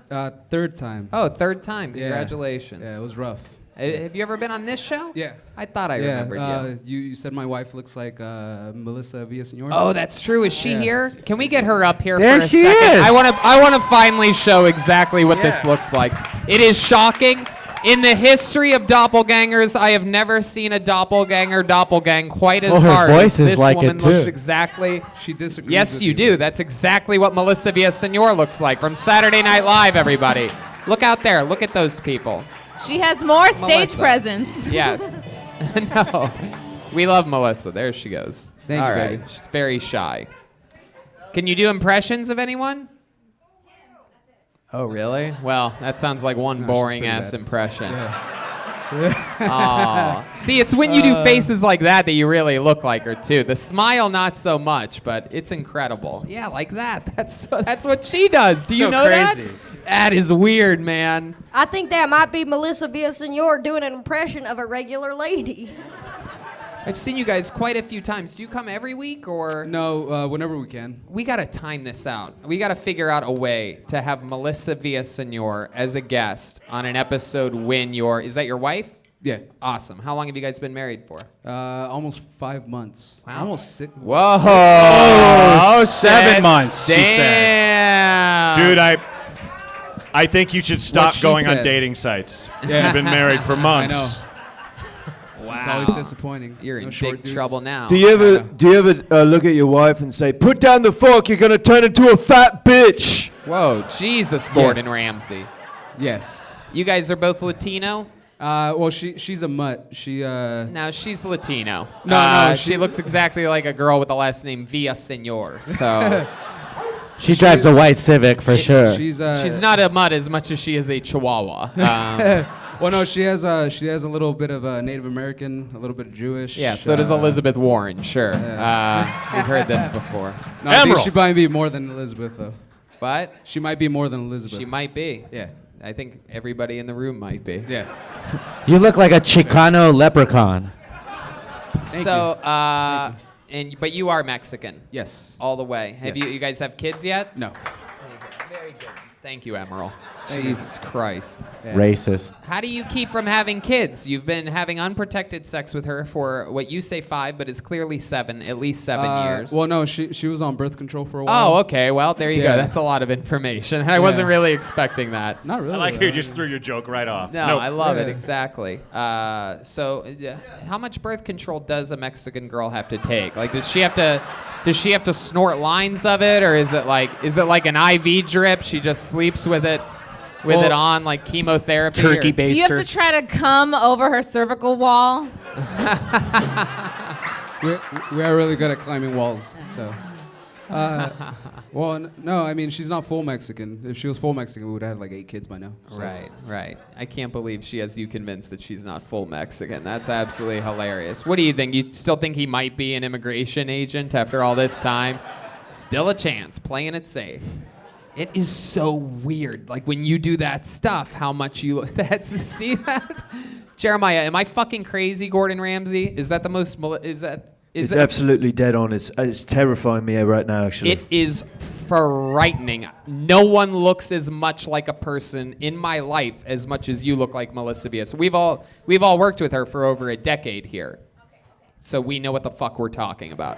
Third time. Oh, third time. Yeah. Congratulations. Yeah, it was rough. Have you ever been on this show? Yeah. I thought I remembered you. You said my wife looks like Melissa Villaseñor. Oh, that's true. Is she Yeah. here? Can we get her up here There for a she second? is. I want to finally show exactly what this looks like. It is shocking. In the history of doppelgangers, I have never seen a doppelganger doppelgang quite as her hard. voice is This like woman it, looks too. exactly. She disagrees. Yes, with you do. That's exactly what Melissa Villaseñor looks like from Saturday Night Live, everybody. Look out there. Look at those people. She has more stage Melissa. presence. Yes. No. We love Melissa. There she goes. Thank you, All right. baby. She's very shy. Can you do impressions of anyone? Oh, really? Well, that sounds like one No, she's boring pretty ass bad. impression. Aw. See, it's when you do faces like that that you really look like her too. The smile, not so much, but it's incredible. Yeah, like that. That's what she does. Do you So know crazy. that? That is weird, man. I think that might be Melissa Villaseñor doing an impression of a regular lady. I've seen you guys quite a few times. Do you come every week or? No, whenever we can. We gotta time this out. We gotta figure out a way to have Melissa Villaseñor as a guest on an episode when is that your wife? Yeah. Awesome. How long have you guys been married for? Almost 5 months. Wow. Almost 6. Whoa! Oh, 7 shit. months, she said. Damn. Dude, I think you should stop she going on said. dating sites. Yeah. You've been married for months. I know. Wow. It's always disappointing. You're in No short big dudes. trouble now. Do you ever look at your wife and say, "Put down the fork, you're gonna turn into a fat bitch"? Whoa, Jesus, Gordon Yes. Ramsay. Yes. You guys are both Latino? Well, she's a mutt. She No, she's Latino. No, she looks exactly like a girl with the last name Villaseñor. So She drives a white Civic for sure. she's not a mutt as much as she is a Chihuahua. Well, no, she has a little bit of Native American, a little bit of Jewish. Yeah, so does Elizabeth Warren. Sure, we've heard this before. No, I think she might be more than Elizabeth though. But She might be more than Elizabeth. she might be. Yeah. I think everybody in the room might be. Yeah. You look like a Chicano leprechaun. But you are Mexican. Yes. All the way. Have Yes. you guys have kids yet? No. Very good. Thank you, Emerald. Thank you. Jesus Christ. Yeah. Racist. How do you keep from having kids? You've been having unprotected sex with her for what you say 5, but is clearly 7, at least 7 years. Well, no, she was on birth control for a while. Oh, okay. Well, there you go. Yeah. That's a lot of information. I wasn't really expecting that. Not really. I like how you just threw your joke right off. No, Nope. I love it. Exactly. How much birth control does a Mexican girl have to take? Like, does she have to snort lines of it, or is it like an IV drip? She just sleeps with it on like chemotherapy. Turkey or- based. Do you have to try to come over her cervical wall? We are really good at climbing walls. So. Well, no, I mean she's not full Mexican. If she was full Mexican, we would have had like 8 kids by now. So. Right. I can't believe she has you convinced that she's not full Mexican. That's absolutely hilarious. What do you think? You still think he might be an immigration agent after all this time? Still a chance, playing it safe. It is so weird. Like when you do that stuff, how much you look. See that? Jeremiah, am I fucking crazy, Gordon Ramsay? Is that the most? It's absolutely dead on. It's terrifying me right now, actually. It is frightening. No one looks as much like a person in my life as much as you look like Melissa Villaseñor. We've all worked with her for over a decade here, so we know what the fuck we're talking about.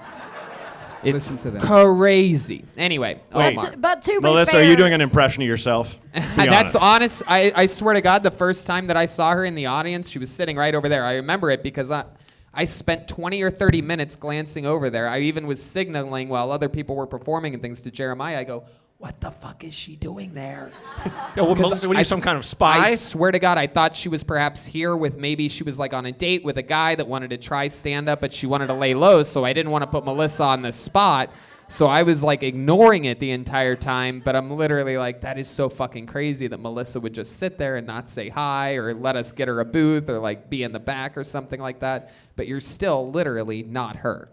It's Listen to them. crazy. Anyway, Wait. Omar. But to be Melissa, fair, are you doing an impression of yourself? Be That's honest. honest. I swear to God, the first time that I saw her in the audience, she was sitting right over there. I remember it because I spent 20 or 30 minutes glancing over there. I even was signaling while other people were performing and things to Jeremiah. I go, what the fuck is she doing there? Yeah, well, Melissa, what are you, some kind of spy? I swear to God, I thought she was perhaps here with maybe she was like on a date with a guy that wanted to try stand-up, but she wanted to lay low, so I didn't want to put Melissa on the spot. So I was like ignoring it the entire time, but I'm literally like, that is so fucking crazy that Melissa would just sit there and not say hi or let us get her a booth or like be in the back or something like that. But you're still literally not her.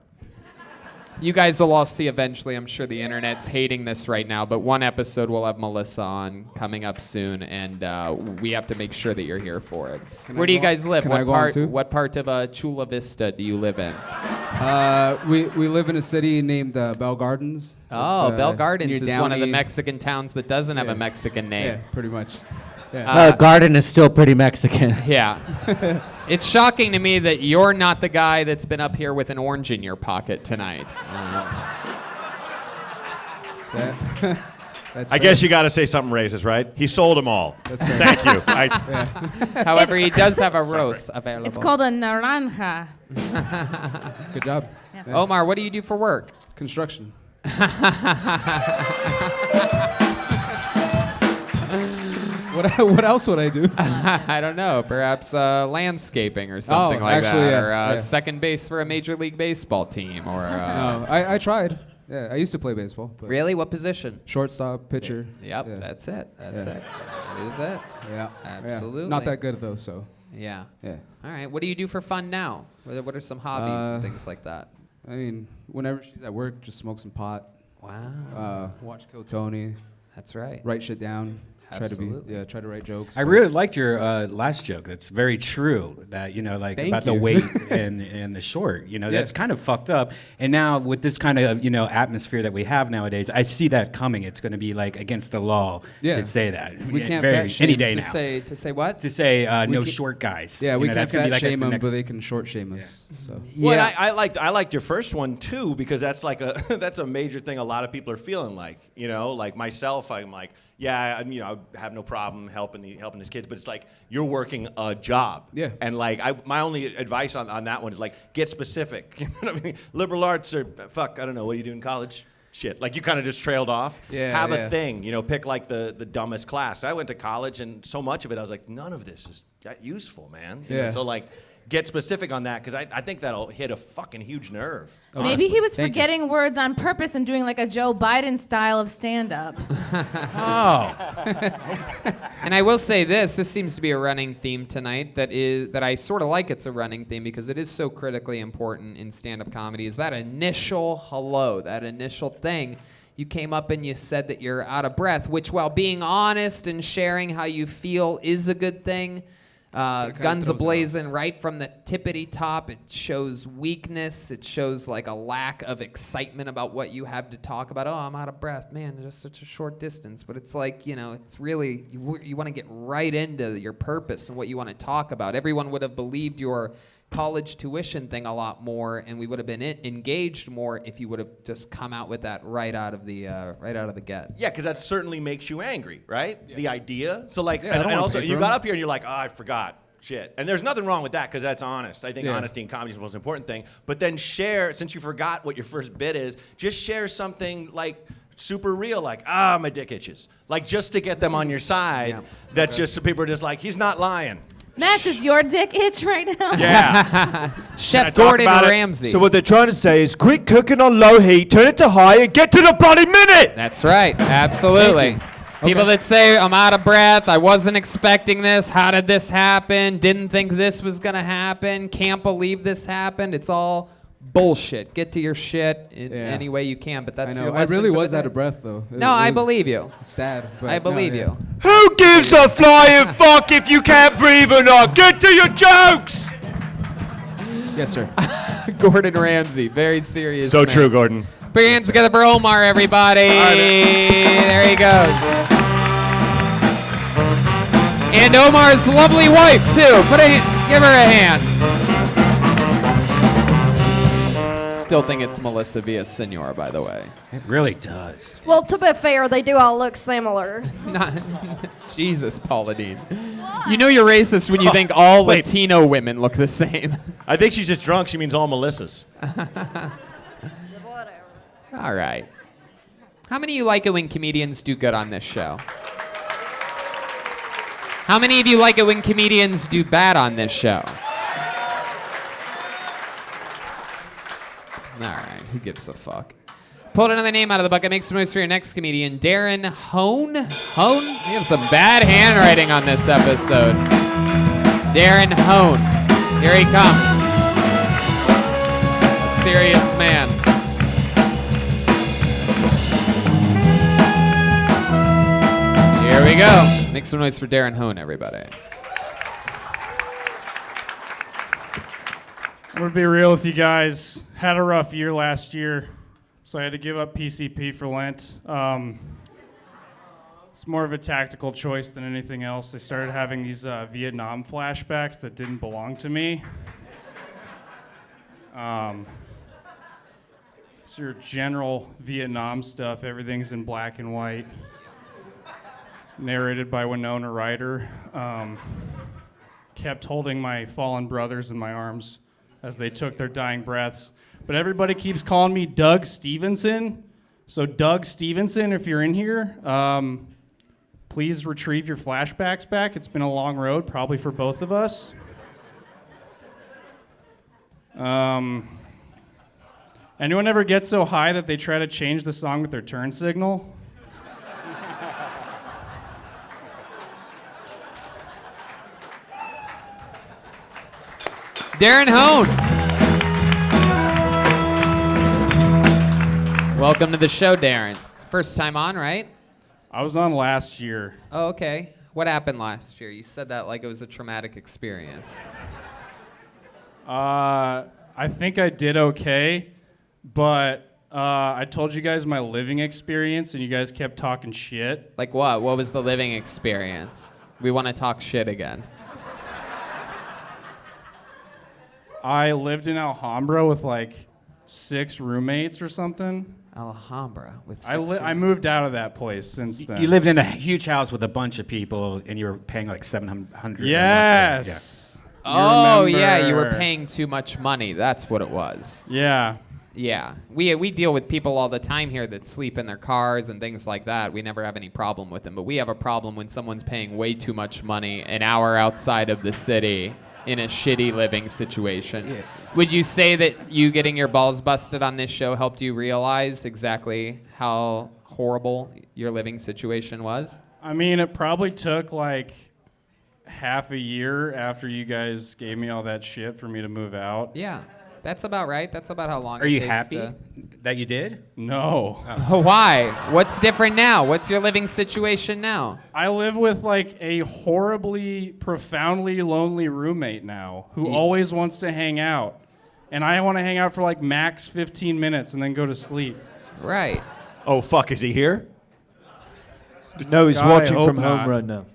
You guys will all see eventually. I'm sure the internet's hating this right now, but one episode we'll have Melissa on coming up soon, and we have to make sure that you're here for it. Where do you guys live? Can I go on too? What part of Chula Vista do you live in? We live in a city named Bell Gardens. Oh, It's, Bell Gardens near is one of the Downey. Mexican towns that doesn't have a Mexican name. Yeah, pretty much. Yeah. Garden is still pretty Mexican. Yeah. It's shocking to me that you're not the guy that's been up here with an orange in your pocket tonight. That's I guess you got to say something racist, right? He sold them all. That's fair. Thank you. However, he does have a roast available. It's called a naranja. Good job. Yeah. Yeah. Omar, what do you do for work? Construction. What else would I do? I don't know. Perhaps landscaping or something like actually, that. yeah, Or yeah. second base for a Major League Baseball team. Or No, I tried. Yeah, I used to play baseball. But Really? What position? Shortstop, pitcher. Yep, Yeah. that's it. That's Yeah. it. That is it. Yeah. Absolutely. Yeah. Not that good though, so. Yeah. Yeah. All right. What do you do for fun now? What are some hobbies and Uh, things like that? I mean, whenever she's at work, just smoke some pot. Wow. Watch Kill Tony. That's right. Write shit down. Absolutely. Try to write jokes. I really liked your last joke. That's very true. That like Thank about you. the weight and the short. Yeah. That's kind of fucked up. And now with this kind of atmosphere that we have nowadays, I see that coming. It's going to be like against the law Yeah. to say that. We can't very, fat shame any day To now. say what? To say no can't- short guys. Yeah, we can't that's gonna be fat like shame the them, next- but they can short shame us. So. Well, Yeah. I liked your first one too because that's like that's a major thing a lot of people are feeling like like myself I'm like I have no problem helping these kids, but it's like you're working a job. Yeah. And like my only advice on that one is like get specific. You know what I mean? Liberal arts are I don't know, what do you do in college? Shit. Like you kind of just trailed off. Yeah, Have yeah. a thing, pick like the dumbest class. I went to college and so much of it I was like, none of this is that useful, man. You know, Yeah. so like get specific on that because I think that'll hit a fucking huge nerve. Maybe he was Thank you. forgetting words on purpose and doing like a Joe Biden style of stand-up. And I will say this seems to be a running theme tonight that I sort of like it's a running theme because it is so critically important in stand-up comedy is that initial hello, that initial thing. You came up and you said that you're out of breath, which while being honest and sharing how you feel is a good thing, guns throws it a-blazing right from the tippity top. It shows weakness. It shows like a lack of excitement about what you have to talk about. Oh, I'm out of breath. Man, just such a short distance. But it's like, it's really, you want to get right into your purpose and what you want to talk about. Everyone would have believed your college tuition thing a lot more, and we would have been engaged more if you would have just come out with that right out of the get. Yeah, because that certainly makes you angry, right? The idea. So like, Yeah, I don't and wanna also pay you for got them. up here and you're like, oh, I forgot. Shit. And there's nothing wrong with that because that's honest. I think Yeah. honesty in comedy is the most important thing. But then share, since you forgot what your first bit is, just share something like super real, like, my dick itches. Like just to get them on your side. Yeah. That's just so people are just like, he's not lying. Matt, does your dick itch right now? Yeah. Chef talk Gordon about it? Ramsay. So what they're trying to say is quit cooking on low heat, turn it to high, and get to the bloody minute! That's right. Absolutely. People that say, I'm out of breath, I wasn't expecting this, how did this happen, didn't think this was going to happen, can't believe this happened, it's all bullshit. Get to your shit in any way you can, but that's I know. your I lesson really for the was out day. of breath though. No, I believe you. Sad. But I believe no, yeah. you. Who gives a flying fuck if you can't breathe or not? Get to your jokes! Yes, sir. Gordon Ramsay, very serious So man. true, Gordon. Put your hands together for Omar, everybody. There he goes. And Omar's lovely wife, too. Give her a hand. Still think it's Melissa Villasenor, by the way. It really does. Well, to be fair, they do all look similar. Jesus, Paula Dean. You know you're racist when you think all Wait. Latino women look the same. I think she's just drunk. She means all Melissas. Whatever. All right. How many of you like it when comedians do good on this show? How many of you like it when comedians do bad on this show? All right, who gives a fuck? Pulled another name out of the bucket. Make some noise for your next comedian, Darren Hone. Hone? You have some bad handwriting on this episode. Darren Hone. Here he comes. A serious man. you go. Make some noise for Darren Hone, everybody. I'm gonna be real with you guys. Had a rough year last year, so I had to give up PCP for Lent. It's more of a tactical choice than anything else. I started having these Vietnam flashbacks that didn't belong to me. It's your general Vietnam stuff. Everything's in black and white. Narrated by Winona Ryder. Kept holding my fallen brothers in my arms as they took their dying breaths. But everybody keeps calling me Doug Stevenson. So Doug Stevenson, if you're in here, please retrieve your flashbacks back. It's been a long road, probably for both of us. Anyone ever get so high that they try to change the song with their turn signal? Darren Hone. Welcome to the show, Darren. First time on, right? I was on last year. Oh, okay. What happened last year? You said that like it was a traumatic experience. I think I did okay, but I told you guys my living experience, and you guys kept talking shit. Like what? What was the living experience? We want to talk shit again. I lived in Alhambra with like 6 roommates or something. Alhambra with 6 I moved out of that place since then. You lived in a huge house with a bunch of people, and you were paying like $700. Yes. Oh, yeah, you were paying too much money. That's what it was. Yeah. Yeah. We deal with people all the time here that sleep in their cars and things like that. We never have any problem with them. But we have a problem when someone's paying way too much money an hour outside of the city in a shitty living situation. Yeah. Would you say that you getting your balls busted on this show helped you realize exactly how horrible your living situation was? I mean, it probably took like half a year after you guys gave me all that shit for me to move out. Yeah, that's about right. That's about how long Are it you takes happy that you did? No. Oh. Why? What's different now? What's your living situation now? I live with like a horribly, profoundly lonely roommate now who always wants to hang out. And I want to hang out for like max 15 minutes and then go to sleep. Right. Oh, fuck, is he here? No, he's God, watching I hope from not. home right now.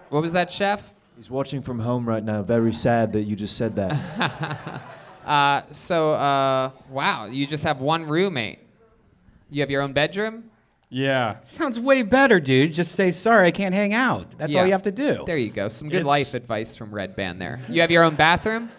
What was that, Chef? He's watching from home right now. Very sad that you just said that. Wow, you just have one roommate. You have your own bedroom? Yeah. Sounds way better, dude. Just say, sorry, I can't hang out. That's all you have to do. There you go. Some good life advice from Red Band there. You have your own bathroom?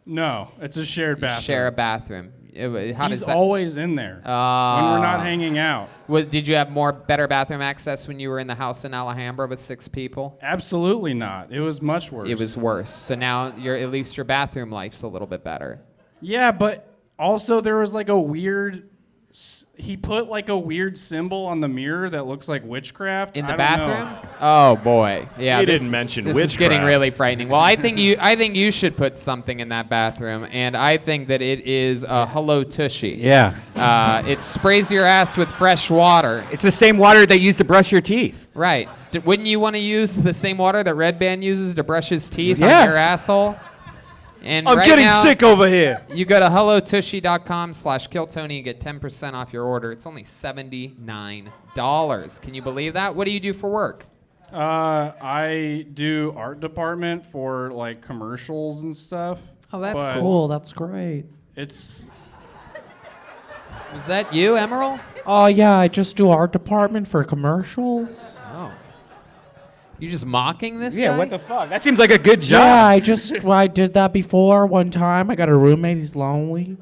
No, it's a shared bathroom. Share a bathroom. He's always in there when we're not hanging out. Did you have better bathroom access when you were in the house in Alhambra with 6 people? Absolutely not. It was much worse. It was worse. So now at least your bathroom life's a little bit better. Yeah, but also there was like a weird... He put like a weird symbol on the mirror that looks like witchcraft. In the I don't bathroom? know. Oh boy, yeah. He didn't mention this witchcraft. is getting really frightening. Well, I think you should put something in that bathroom, and I think that it is a Hello Tushy. Yeah. It sprays your ass with fresh water. It's the same water they use to brush your teeth. Right. Wouldn't you want to use the same water that Red Band uses to brush his teeth Yes. on your asshole? And I'm right getting now, sick over here. You go to hellotushy.com/killtony and get 10% off your order. It's only $79. Can you believe that? What do you do for work? I do art department for like commercials and stuff. Oh, that's but cool. That's great. It's... Was that you, Emerald? Oh, yeah, I just do art department for commercials. Oh. You just mocking this Yeah, guy? what the fuck? That seems like a good job. Yeah, I did that before one time. I got a roommate, he's lonely.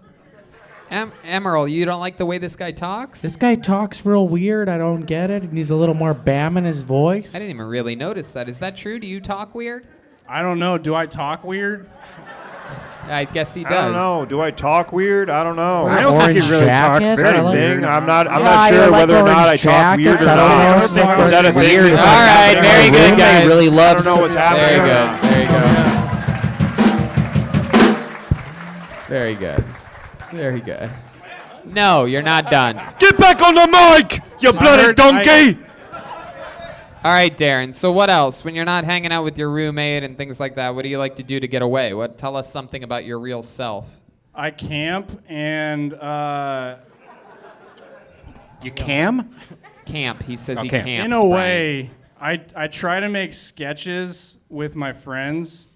Emerald, you don't like the way this guy talks? This guy talks real weird. I don't get it. He needs a little more bam in his voice. I didn't even really notice that. Is that true? Do you talk weird? I don't know. Do I talk weird? I guess he does. I don't know. Do I talk weird? I don't know. I don't think he really talks anything. I'm not Yeah, sure I like whether or not I orange talk weird or jackets. I don't know. not. Is that a thing? Weird. Is All that right, happening? very good, guys. Really I loves don't know what's happening. Very good. Very good. No, you're not done. Get back on the mic, you bloody donkey! All right, Darren. So what else? When you're not hanging out with your roommate and things like that, what do you like to do to get away? Tell us something about your real self. I camp and You cam? Camp. He says he Okay. camps. in a Brian. way, I try to make sketches with my friends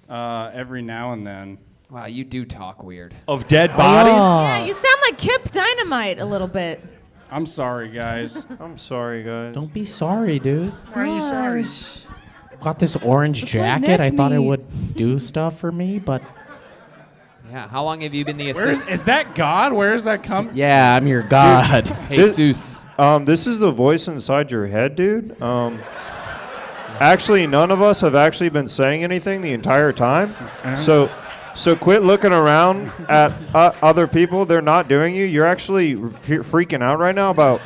every now and then. Wow, you do talk weird. Of dead bodies? Yeah, you sound like Kip Dynamite a little bit. I'm sorry, guys. I'm sorry, guys. Don't be sorry, dude. Why are you sorry? Got this orange my jacket. I neck thought it meat. would do stuff for me, but Yeah. How long have you been the Where's assistant? is that God? Where is that come? yeah, I'm your god. Jesus. This is the voice inside your head, dude. Actually, none of us have actually been saying anything the entire time. So quit looking around at other people. They're not doing you. You're actually freaking out right now about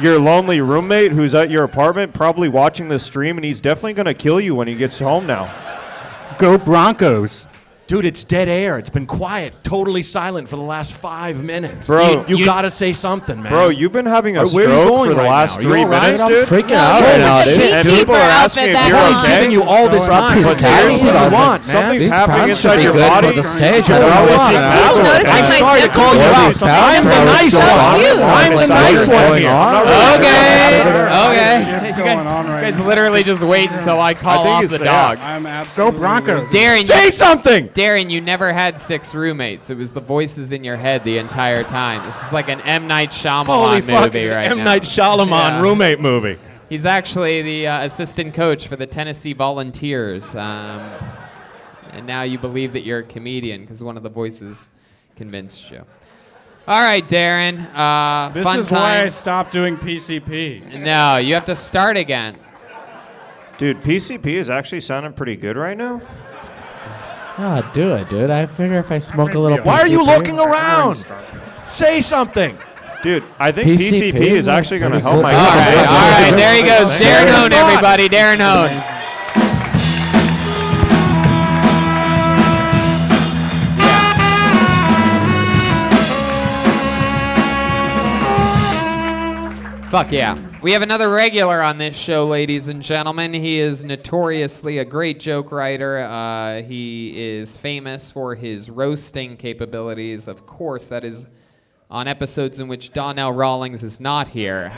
your lonely roommate who's at your apartment, probably watching the stream, and he's definitely going to kill you when he gets home now. Go Broncos. Dude, it's dead air. It's been quiet, totally silent for the last 5 minutes. Bro, you gotta say something, man. Bro, you've been having a Where are you stroke going for the right last now? Are you 3 all right? minutes, I'm dude. freaking out Holy right now, shit. dude. And Keep people her are outfit asking if that you're high. He's okay. giving you all this time. But What seriously seriously, you want, man? something's These happening pounds should inside be your good body. for the stage. You're probably I seeing don't know. people. Noticing I'm my sorry to nipples? call you What are out. these pounds? I'm the Are we nice still one. on? I'm the nice one here. Okay. Shit's You going on right guys now. literally just wait until I call think off it's- the yeah. dogs. I'm absolutely Broncos. losing. Darren, Say something. Darren, you never had 6 roommates. It was the voices in your head the entire time. This is like an M. Night Shyamalan Holy fuck, movie right M. now. Night Shyamalan Yeah. roommate movie. He's actually the assistant coach for the Tennessee Volunteers. And now you believe that you're a comedian because one of the voices convinced you. All right, Darren. This fun is why I times. stopped doing PCP. No, you have to start again. Dude, PCP is actually sounding pretty good right now. Oh, do it, dude. I figure if I smoke a little Why are you PCP looking around? Say something. Dude, I think PCP is actually going to help my All right, there he goes. Darren Hone, everybody. Darren Hone. Fuck yeah. We have another regular on this show, ladies and gentlemen. He is notoriously a great joke writer. He is famous for his roasting capabilities. Of course, that is on episodes in which Donnell Rawlings is not here.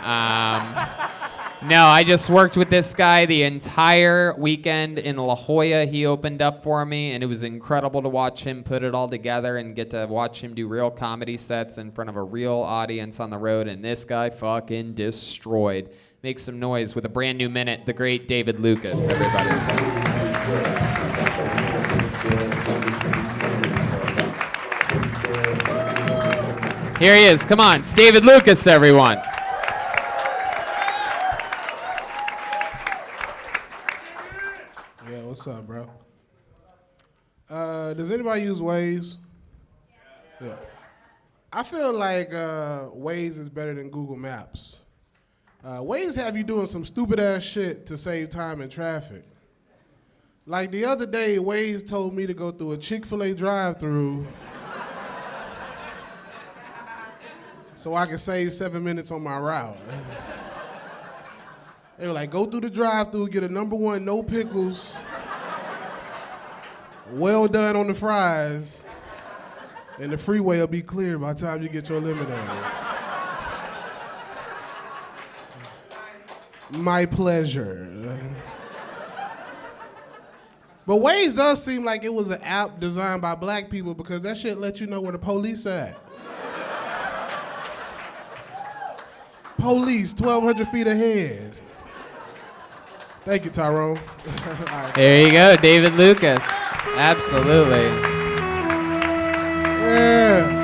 No, I just worked with this guy the entire weekend in La Jolla. He opened up for me, and it was incredible to watch him put it all together and get to watch him do real comedy sets in front of a real audience on the road, and this guy fucking destroyed. Make some noise with a brand new minute, the great David Lucas, everybody. Here he is. Come on. It's David Lucas, everyone. Yeah, what's up, bro? Does anybody use Waze? Yeah. I feel like Waze is better than Google Maps. Waze have you doing some stupid ass shit to save time in traffic. Like the other day, Waze told me to go through a Chick-fil-A drive-through so I could save 7 minutes on my route. They were like, go through the drive-through, get a #1, no pickles, well done on the fries, and the freeway will be clear by the time you get your lemonade. My pleasure. But Waze does seem like it was an app designed by black people because that shit lets you know where the police are at. Police, 1,200 feet ahead. Thank you, Tyrone. There you go, David Lucas. Absolutely. Yeah.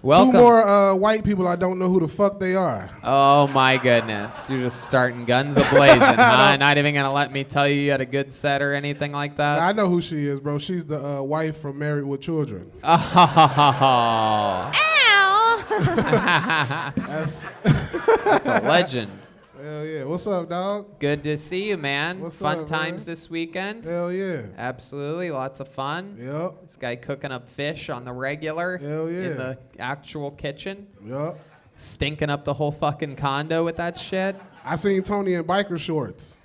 Welcome. 2 more white people, I don't know who the fuck they are. Oh my goodness. You're just starting guns a-blazing, huh? Not even gonna let me tell you had a good set or anything like that? I know who she is, bro. She's the wife from Married with Children. Oh. That's a legend. Hell yeah. What's up, dog? Good to see you, man. What's Fun up, times man? this weekend. Hell yeah. Absolutely. Lots of fun. Yep. This guy cooking up fish on the regular. Hell yeah. In the actual kitchen. Yep. Stinking up the whole fucking condo with that shit. I seen Tony in biker shorts.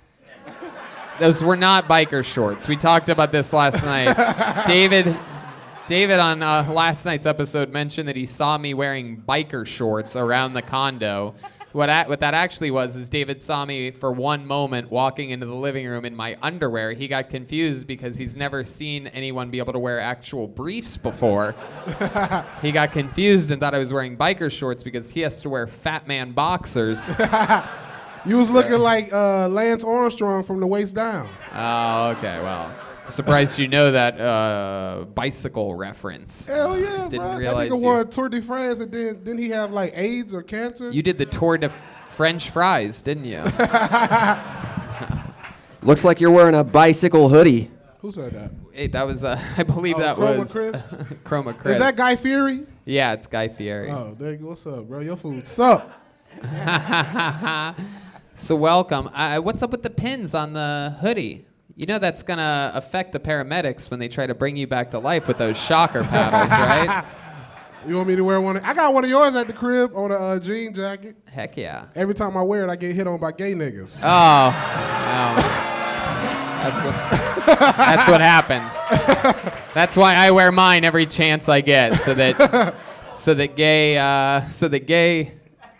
Those were not biker shorts. We talked about this last night. David on last night's episode mentioned that he saw me wearing biker shorts around the condo. What that actually was is David saw me for one moment walking into the living room in my underwear. He got confused because he's never seen anyone be able to wear actual briefs before. He got confused and thought I was wearing biker shorts because he has to wear fat man boxers. You was looking like Lance Armstrong from the waist down. Oh, okay, well. I'm surprised you know that bicycle reference. Hell yeah, Didn't bro. realize that nigga you- won Tour de France, and didn't he have like AIDS or cancer? You did the Tour de French fries, didn't you? Looks like you're wearing a bicycle hoodie. Who said that? Hey, that was, I believe that Chroma was Chris? Chroma Chris. Is that Guy Fieri? Yeah, it's Guy Fieri. Oh, there you go. What's up, bro? Your food suck. So welcome. What's up with the pins on the hoodie? You know that's gonna affect the paramedics when they try to bring you back to life with those shocker paddles, right? You want me to wear one? I got one of yours at the crib on a jean jacket. Heck yeah. Every time I wear it, I get hit on by gay niggas. Oh. That's what happens. That's why I wear mine every chance I get, so that gay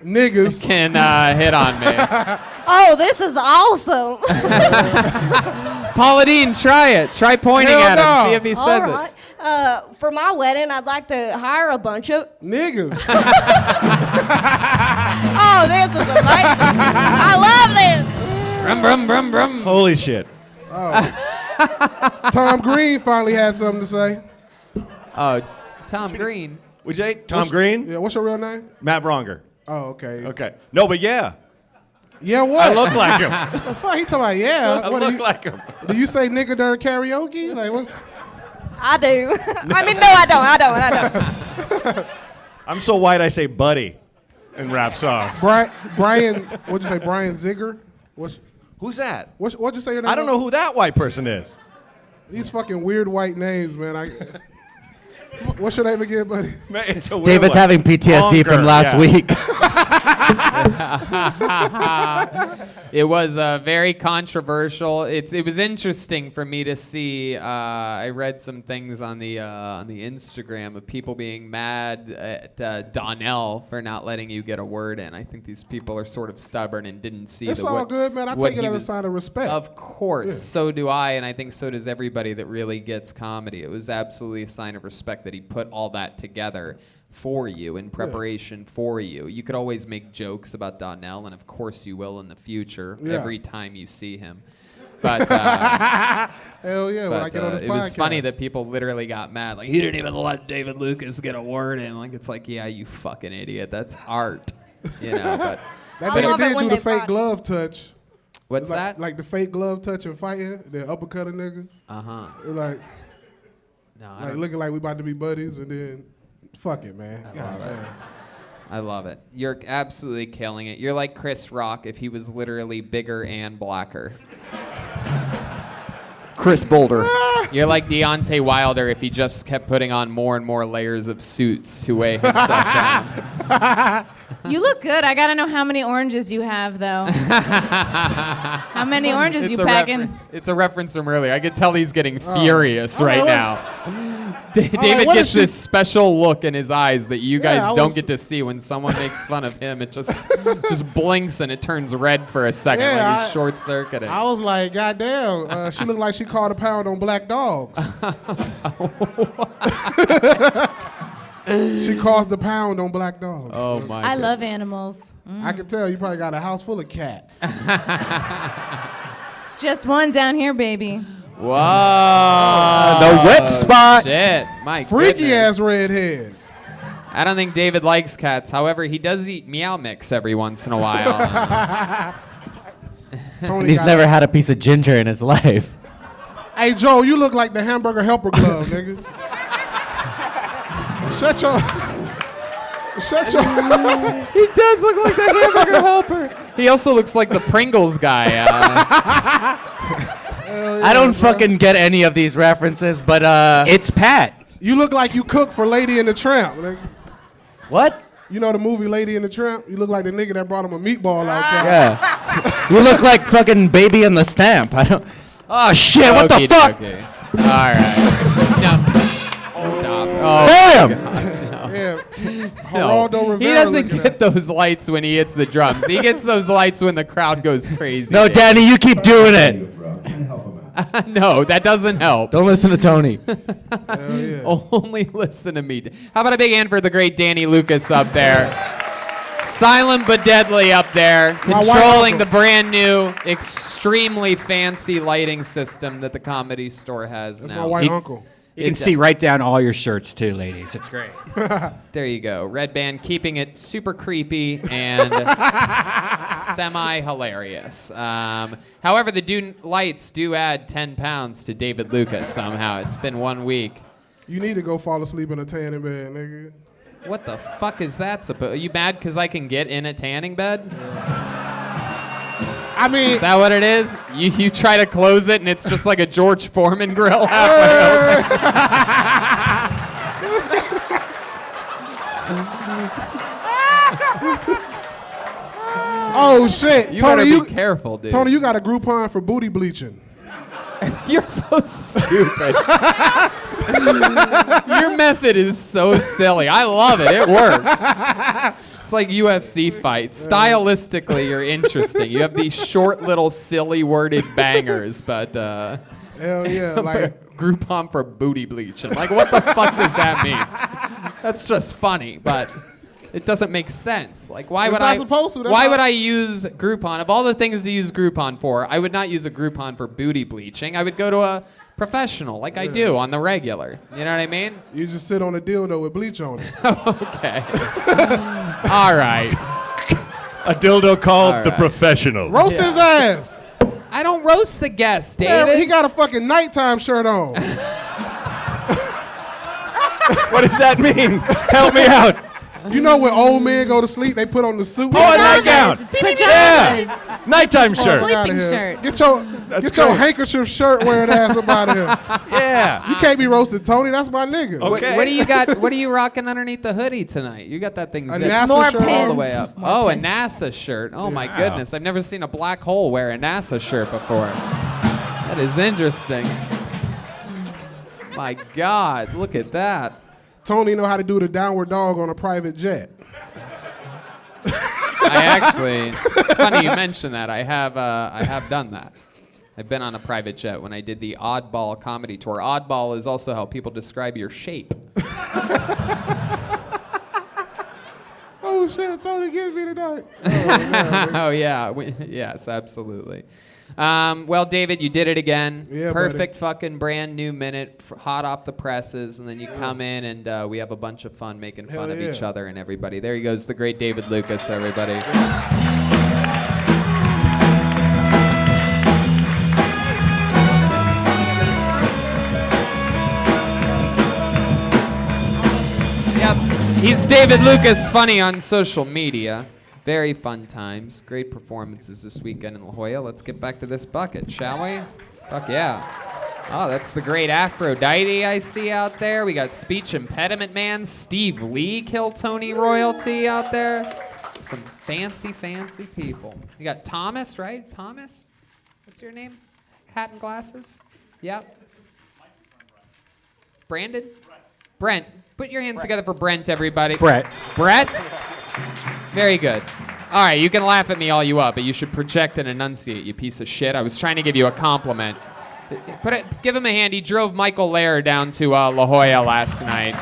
niggas can hit on me. Oh, this is awesome. Paula Dean, try it. Try pointing Hell at him. no. See if he All says right. For my wedding, I'd like to hire a bunch of niggas. Oh, this is amazing. I love this. Brum, brum, brum, brum. Holy shit. Tom Green finally had something to say. Oh, Tom Green. Would you say Tom Green? Yeah, what's your real name? Matt Braunger. Oh, okay. Okay. No, but yeah. Yeah, what? I look like him. The fuck? He talking about yeah. I What, look like him. Do you say nigga during karaoke? Like what? I do. I mean, no, I don't. I'm so white I say buddy in rap songs. Brian, what'd you say? Brian Zigger? Who's that? What'd you say your name? I don't know who that white person is. These fucking weird white names, man. What's your name again, buddy? Man, it's a weird David's one. having PTSD from last week. It was very controversial. It was interesting for me to see. I read some things on the Instagram of people being mad at Donnell for not letting you get a word in. I think these people are sort of stubborn and didn't see. It's all good, man. I take it as a sign of respect. Of course, Yeah. so do I, and I think so does everybody that really gets comedy. It was absolutely a sign of respect that he put all that together for you in preparation for you. You could always make jokes about Donnell, and of course you will in the future every time you see him. But hell yeah, when I get on this it was podcast. funny that people literally got mad. Like, he didn't even let David Lucas get a word in. Like, it's like, yeah, you fucking idiot. That's art, you know. But that I nigga love it did when do the they fake fight. glove touch. What's Like- that? Like the fake glove touch and fighting, then uppercut a nigga. Like, No, I like don't- looking like we about to be buddies, and then fuck it, man. God damn. I love it. You're absolutely killing it. You're like Chris Rock if he was literally bigger and blacker. Chris Boulder. You're like Deontay Wilder if he just kept putting on more and more layers of suits to weigh himself down. You look good. I gotta know how many oranges you have, though. How many oranges you packing? It's a reference from earlier. I could tell he's getting furious Oh, right what- now. David what gets is she- this special look in his eyes that you Yeah, guys I don't was- get to see when someone makes fun of him. It just blinks and it turns red for a second, Yeah, like he's short-circuiting. I was like, God damn, she looked like she called a pound on black dogs. She caused the pound on black dogs. Oh my! I love animals. I can tell you probably got a house full of cats. Just one down here, baby. Whoa! The wet spot. Shit, my Freaky goodness. ass redhead. I don't think David likes cats. However, he does eat meow mix every once in a while. Tony And he's got never had a piece of ginger in his life. Hey Joe, you look like the hamburger helper glove, nigga. Shut your. He does look like the hamburger helper. He also looks like the Pringles guy. I don't fucking get any of these references, but it's Pat. You look like you cook for Lady and the Tramp, nigga. What? You know the movie Lady and the Tramp? You look like the nigga that brought him a meatball outside. Yeah. You look like fucking Baby in the Stamp. I don't. Oh shit! What the fuck? Okey-dokey. All right. No. Stop. Oh, Bam! my God, no. Yeah. No. Geraldo He Rivera doesn't looking get those lights when he hits the drums. He gets those lights when the crowd goes crazy. No, Danny, you keep doing it. No, that doesn't help. Don't listen to Tony. Only listen to me. How about a big hand for the great Danny Lucas up there? Silent but deadly up there, My white controlling the uncle. brand new, extremely fancy lighting system that the Comedy Store has That's now. my white uncle. You can see right down all your shirts too, ladies. It's great. There you go. Red Band keeping it super creepy and semi-hilarious. However, the lights do add 10 pounds to David Lucas somehow. It's been 1 week. You need to go fall asleep in a tanning bed, nigga. What the fuck is that supposed? Are you mad because I can get in a tanning bed? I mean, Is that what it is? You try to close it and it's just like a George Foreman grill halfway open. oh shit, You Tony, better be careful, dude. Tony, you got a Groupon for booty bleaching. You're so stupid. Your method is so silly. I love it. It works. It's like UFC fights. Stylistically, you're interesting. You have these short, little, silly worded bangers, but Hell yeah, like Groupon for booty bleach. I'm like, what the fuck does that mean? That's just funny, but it doesn't make sense. Like, why It's would not I? supposed to. That's Why not- would I use Groupon? Of all the things to use Groupon for, I would not use a Groupon for booty bleaching. I would go to a professional, like I do on the regular. You know what I mean? you just sit on a dildo with bleach on it. Okay. All right. A dildo called All the right. professional. Roast his ass. I don't roast the guests, Yeah, David. he got a fucking nighttime shirt on. What does that mean? Help me out. You know when old men go to sleep, they put on the suit. Oh, a nightgown. It's pajamas. Yeah. Nighttime Fuck shirt. outta Sleeping here. shirt. Get your That's your great. handkerchief shirt wearing ass up out of here. Yeah. You can't be roasted, Tony. That's my nigga. Okay. What do you got? What are you rocking underneath the hoodie tonight? You got that thing A zipped NASA More shirt. all the pins. way up. More Oh, pins. a NASA shirt. Oh my Wow. goodness! I've never seen a black hole wear a NASA shirt before. That is interesting. My God, look at that. Tony know how to do the downward dog on a private jet. It's funny you mention that. I have done that. I've been on a private jet when I did the Oddball comedy tour. Oddball is also how people describe your shape. Oh shit, Tony gives me tonight. Oh yeah, yes, absolutely. Well, David, you did it again. Yeah, Perfect fucking brand new minute, hot off the presses, and then you come in and we have a bunch of fun making fun Hell of yeah. each other and everybody. There he goes, the great David Lucas, everybody. Yep, he's David Lucas, funny on social media. Very fun times. Great performances this weekend in La Jolla. Let's get back to this bucket, shall we? Fuck yeah. Oh, that's the great Aphrodite I see out there. We got Speech Impediment Man, Steve Lee, Kill Tony royalty out there. Some fancy, fancy people. You got Thomas, right? Thomas? What's your name? Hat and glasses? Yep. Brandon? Brent. Put your hands together for Brent, everybody. Brett. Brett? Very good. All right, you can laugh at me all you want, but you should project and enunciate, you piece of shit. I was trying to give you a compliment. Give him a hand. He drove Michael Mayr down to La Jolla last night.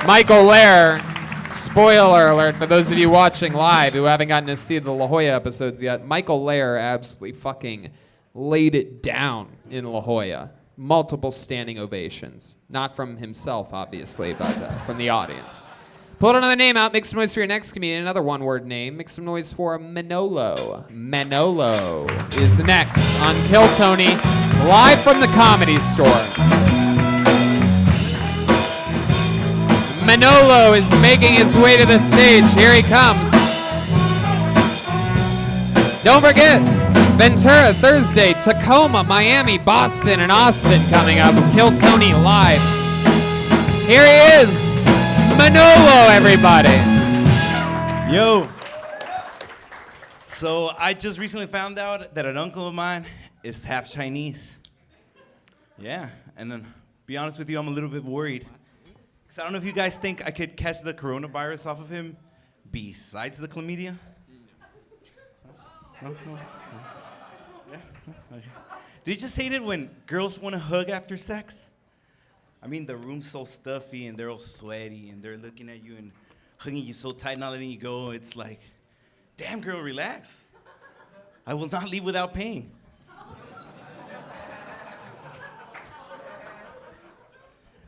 Michael Mayr, spoiler alert for those of you watching live who haven't gotten to see the La Jolla episodes yet, Michael Mayr absolutely fucking laid it down in La Jolla. Multiple standing ovations. Not from himself, obviously, but from the audience. Pull another name out. Make some noise for your next comedian. Another one-word name. Make some noise for Manolo. Manolo is next on Kill Tony, live from the Comedy Store. Manolo is making his way to the stage. Here he comes. Don't forget, Ventura Thursday, Tacoma, Miami, Boston, and Austin coming up. Kill Tony live. Here he is, Manolo, everybody. Yo. So I just recently found out that an uncle of mine is half Chinese. Yeah, and then be honest with you, I'm a little bit worried. Because I don't know if you guys think I could catch the coronavirus off of him besides the chlamydia. No? Yeah? Okay. Do you just hate it when girls want to hug after sex? I mean, the room's so stuffy and they're all sweaty and they're looking at you and hugging you so tight, not letting you go. It's like, damn, girl, relax. I will not leave without paying.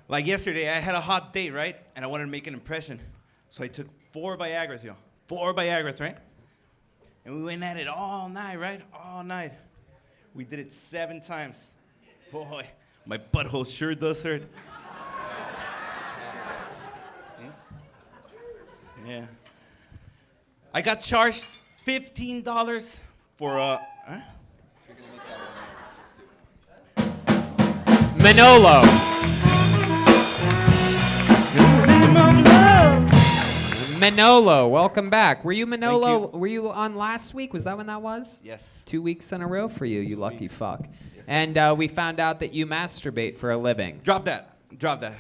Like yesterday, I had a hot date, right? And I wanted to make an impression. So I took 4 Viagras, 4 Viagras, right? And we went at it all night, right? All night. We did it 7 times. Boy, my butthole sure does hurt. Yeah. I got charged $15 for Manolo. Manolo, welcome back. Were you Manolo? Were you on last week? Was that when that was? Yes. 2 weeks in a row for you, you lucky fuck. And we found out that you masturbate for a living. Drop that. Drop that.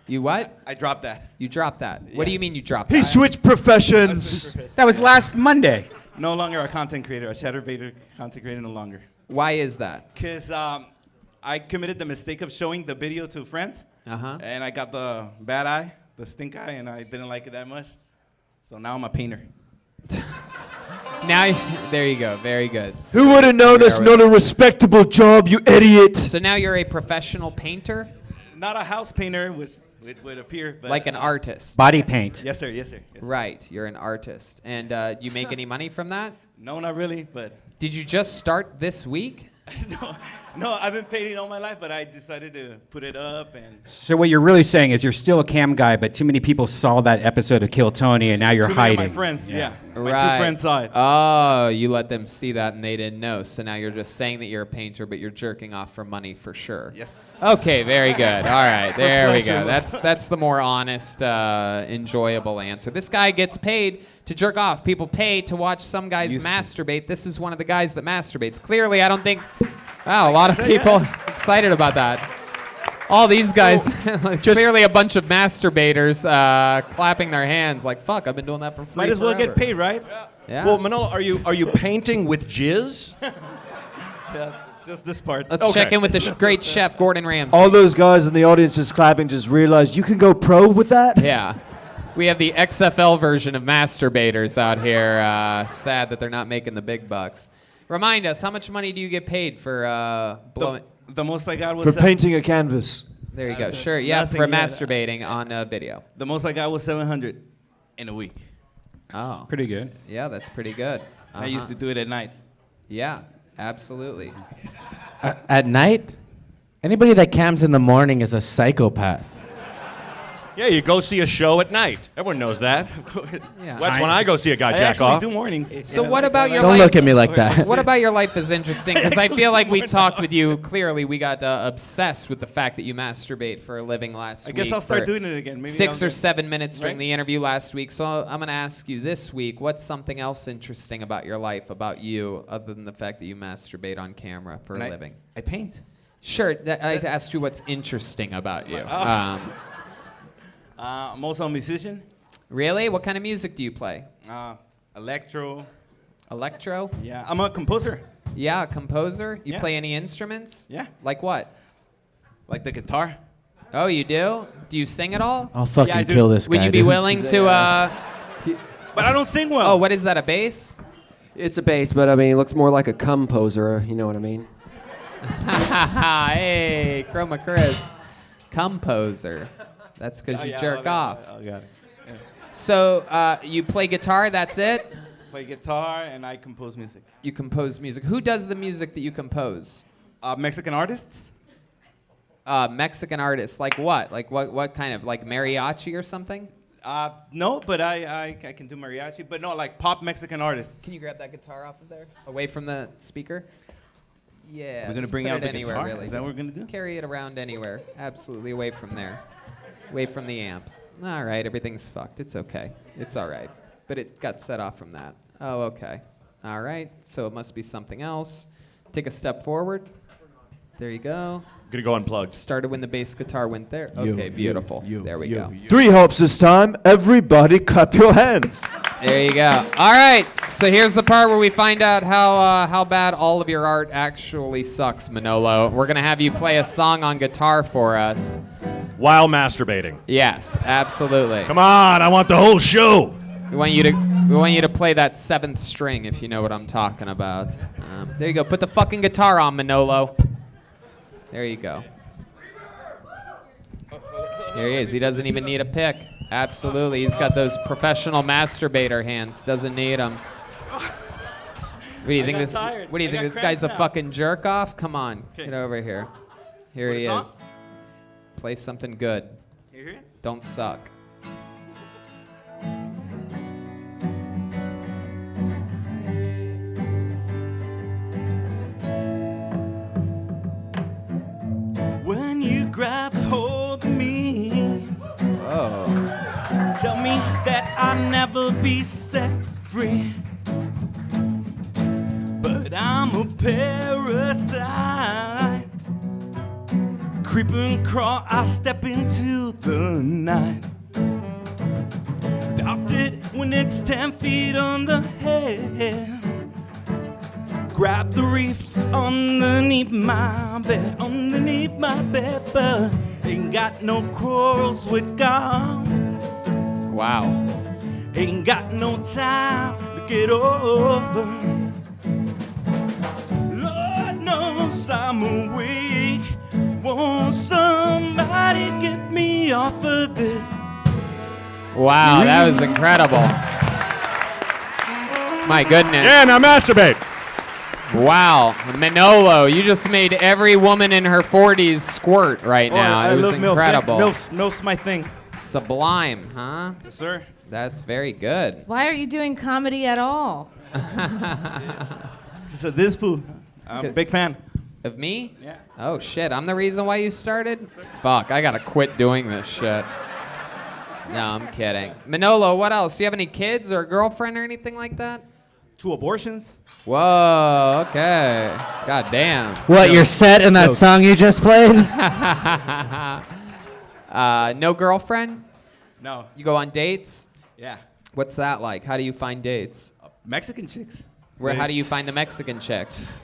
You what? I dropped that. You dropped that. Yeah. What do you mean you dropped that? He switched professions. That was last Monday. No longer a content creator, a chatterbaiter content creator no longer. Why is that? Because I committed the mistake of showing the video to friends. Uh-huh. And I got the bad eye, the stink eye, and I didn't like it that much. So now I'm a painter. Now, there you go. Very good. So Who would have known that's not a respectable job, you idiot? So now you're a professional painter? Not a house painter, which would appear. But, Like an artist? Body paint. Yes, sir. Yes, sir. Yes, sir. Right. You're an artist. And you make any money from that? No, not really, but... Did you just start this week? No, I've been painting all my life, but I decided to put it up and... So what you're really saying is you're still a cam guy, but too many people saw that episode of Kill Tony, and now you're Too many of hiding. my friends, yeah. My Right. 2 friends saw it. Oh, you let them see that and they didn't know. So now you're just saying that you're a painter, but you're jerking off for money for sure. Yes. Okay, very good. All right, there we pleasure. go. That's the more honest, enjoyable answer. This guy gets paid to jerk off. People pay to watch some guys masturbate. This is one of the guys that masturbates. Clearly, I don't think... Wow, a lot of people excited about that. All these guys, clearly a bunch of masturbators clapping their hands like, fuck, I've been doing that for free Might as well forever. get paid, right? Yeah. Well, Manolo, are you painting with jizz? Yeah, just this part. Let's check in with the great chef, Gordon Ramsay. All those guys in the audience just clapping just realized you can go pro with that? Yeah. We have the XFL version of masturbators out here. Sad that they're not making the big bucks. Remind us, how much money do you get paid for blowing? The most I got was... For painting a canvas. There you go. Sure. Yeah, nothing for yet. masturbating on video. The most I got was 700 in a week. Oh. Pretty good. Yeah, that's pretty good. I used to do it at night. Yeah, absolutely. At night? Anybody that cams in the morning is a psychopath. Yeah, you go see a show at night. Everyone knows that. Yeah. That's when I go see a guy I jack actually off. do mornings. So what about your Don't life? look at me like that. What about your life is interesting? Because I feel like we talked with you. Clearly, we got obsessed with the fact that you masturbate for a living last I week. guess I'll start for doing it again. Maybe 6 I'll or get- 7 minutes during Right? the interview last week. So I'm going to ask you this week, what's something else interesting about your life, about you, other than the fact that you masturbate on camera for a living? I paint. Sure. I asked you what's interesting about you. Oh. I'm also a musician. Really? What kind of music do you play? Electro. Electro? Yeah, I'm a composer. Yeah, a composer. You Yeah. play any instruments? Yeah. Like what? Like the guitar. Oh, you do? Do you sing at all? I'll fucking I do. kill this guy. Would you be dude. willing to? But I don't sing well. Oh, what is that? A bass? It's a bass, but I mean, it looks more like a composer. You know what I mean? Hey, Chroma Chris. Composer. That's because you jerk off. I got it. Yeah. So you play guitar, that's it? Play guitar and I compose music. You compose music. Who does the music that you compose? Mexican artists. Mexican artists. Like what? Like what kind of? Like mariachi or something? No, but I can do mariachi, but no, like pop Mexican artists. Can you grab that guitar off of there? Away from the speaker? Yeah. We're gonna just bring put out it the anywhere, guitar? really. Is that what Just we're gonna do? Carry it around anywhere. Absolutely away from there. Away from the amp. All right, everything's fucked. It's okay. It's all right. But it got set off from that. Oh, okay. All right, so it must be something else. Take a step forward. There you go. Gonna go unplugged. Started when the bass guitar went there. Okay, beautiful. There we go. 3 helps this time. Everybody clap your hands. There you go. All right, so here's the part where we find out how bad all of your art actually sucks, Manolo. We're gonna have you play a song on guitar for us. While masturbating. Yes, absolutely. Come on, I want the whole show. We want you to play that 7th string, if you know what I'm talking about. There you go. Put the fucking guitar on, Manolo. There you go. There he is. He doesn't even need a pick. Absolutely. He's got those professional masturbator hands. Doesn't need them. What do you think this guy's a fucking jerk off? Come on. Get over here. Here he is. Play something good. Don't suck. When you grab hold of me, tell me that I'll never be set free. But I'm a parasite. Creep and crawl, I step into the night. Adopt it when it's 10 feet on the head. Grab the reef underneath my bed, but ain't got no quarrels with God. Wow. Ain't got no time to get over. Lord knows I'm awake. Won't somebody get me off of this? Wow, that was incredible. My goodness. Yeah, now masturbate. Wow, Manolo, you just made every woman in her 40s squirt right now. It was incredible. MILF's my thing. Sublime, huh? Yes, sir. That's very good. Why are you doing comedy at all? So this fool, I'm a big fan. Of me? Yeah. Oh, shit, I'm the reason why you started? Fuck, I gotta quit doing this shit. No, I'm kidding. Manolo, what else? Do you have any kids or a girlfriend or anything like that? 2 abortions. Whoa, okay. God damn. What, you're set in that song you just played? No girlfriend? No. You go on dates? Yeah. What's that like? How do you find dates? Mexican chicks. How do you find the Mexican chicks?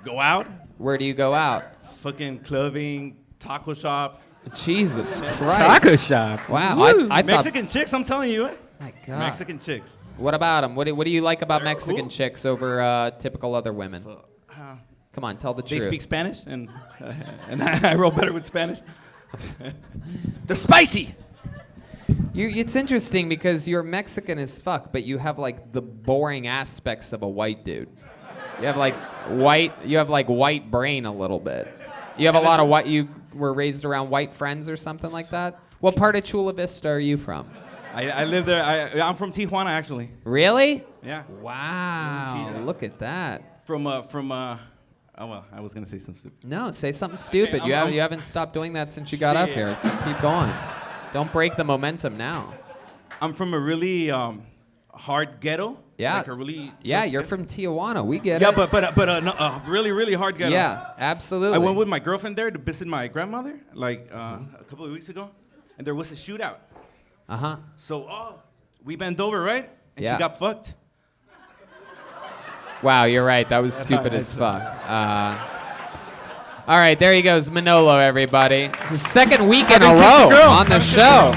Go out. Where do you go out? Fucking clubbing, taco shop. Jesus Christ. Taco shop. Wow. I thought, Mexican chicks, I'm telling you. my God. Mexican chicks. What about them? What do you like about Mexican chicks over typical other women? Come on, tell the They truth. speak Spanish, and I roll better with Spanish. They're spicy. It's interesting because you're Mexican as fuck, but you have like the boring aspects of a white dude. You have like white brain a little bit. You have a lot of white. You were raised around white friends or something like that. What part of Chula Vista are you from? I live there. I'm from Tijuana, actually. Really? Yeah. Wow. Look at that. From oh well, I was gonna say something stupid. No, say something stupid. Okay, You haven't stopped doing that since you got up here. Just keep going. Don't break the momentum now. I'm from a really hard ghetto. Yeah. Like a really. Yeah, you're from Tijuana. We get Yeah, it. but a really, really hard ghetto. Yeah, absolutely. I went with my girlfriend there to visit my grandmother like a couple of weeks ago, and there was a shootout. Uh-huh. So we bent over, right? And Yeah. she got fucked. Wow, you're right. That was stupid as fuck. All right, there he goes, Manolo, everybody. His second week in a row on the show.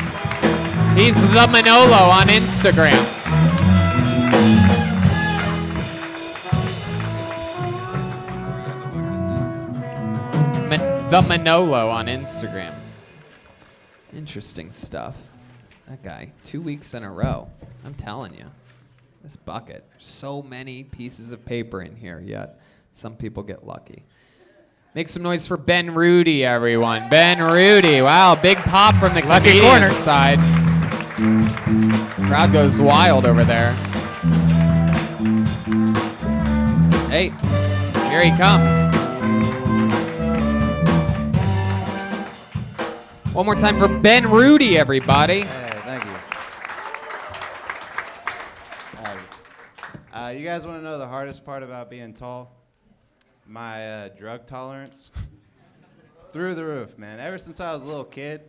He's the Manolo on Instagram. The Manolo on Instagram. Interesting stuff. That guy, 2 weeks in a row. I'm telling you. This bucket. So many pieces of paper in here, yet some people get lucky. Make some noise for Ben Rudy, everyone. Ben Rudy. Wow, big pop from the Lucky corner side. Crowd goes wild over there. Hey, here he comes. One more time for Ben Rudy, everybody. Hey, thank you. You guys want to know the hardest part about being tall? My drug tolerance. Through the roof, man. Ever since I was a little kid,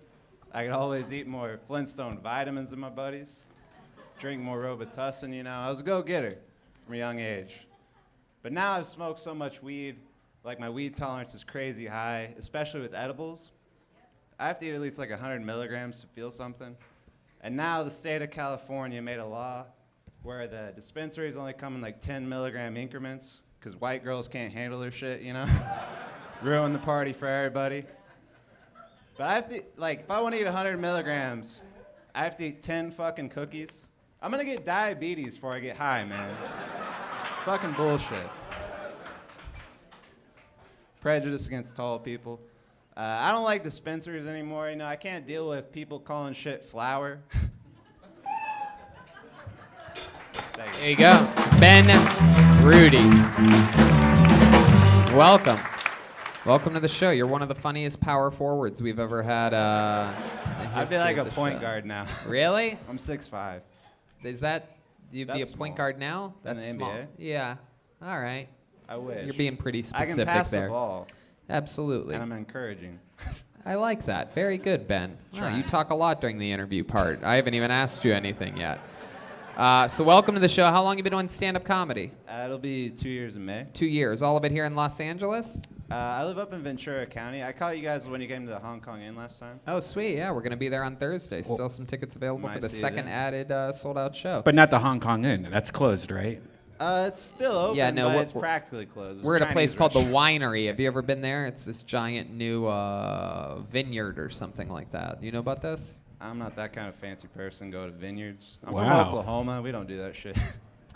I could always eat more Flintstone vitamins than my buddies, drink more Robitussin, you know. I was a go-getter from a young age. But now I've smoked so much weed, like my weed tolerance is crazy high, especially with edibles. I have to eat at least like 100 milligrams to feel something. And now the state of California made a law where the dispensaries only come in like 10 milligram increments because white girls can't handle their shit, you know? Ruin the party for everybody. But I have to, like, if I want to eat 100 milligrams, I have to eat 10 fucking cookies. I'm gonna get diabetes before I get high, man. Fucking bullshit. Prejudice against tall people. I don't like dispensaries anymore. You know, I can't deal with people calling shit flour. There you go. Ben Rudy. Welcome. Welcome to the show. You're one of the funniest power forwards we've ever had. I'd be like a point guard now. Really? I'm 6'5". Is that, you'd be a point guard now? In That's the small. NBA? Yeah. All right. I wish. You're being pretty specific I can pass there. the ball. Absolutely. And I'm encouraging. I like that. Very good, Ben. Wow, Trying. you talk a lot during the interview part. I haven't even asked you anything yet. So welcome to the show. How long have you been doing stand-up comedy? It'll be 2 years in May. 2 years. All of it here in Los Angeles? I live up in Ventura County. I caught you guys when you came to the Hong Kong Inn last time. Oh, sweet. Yeah, we're going to be there on Thursday. Still some tickets available for the second added sold-out show. But not the Hong Kong Inn. That's closed, right? It's still open, Yeah, no, but we're- it's practically closed. We're at a Chinese place called the restaurant. Winery. Have you ever been there? It's this giant new vineyard or something like that. You know about this? I'm not that kind of fancy person. Go to vineyards. I'm Wow. from Oklahoma. We don't do that shit.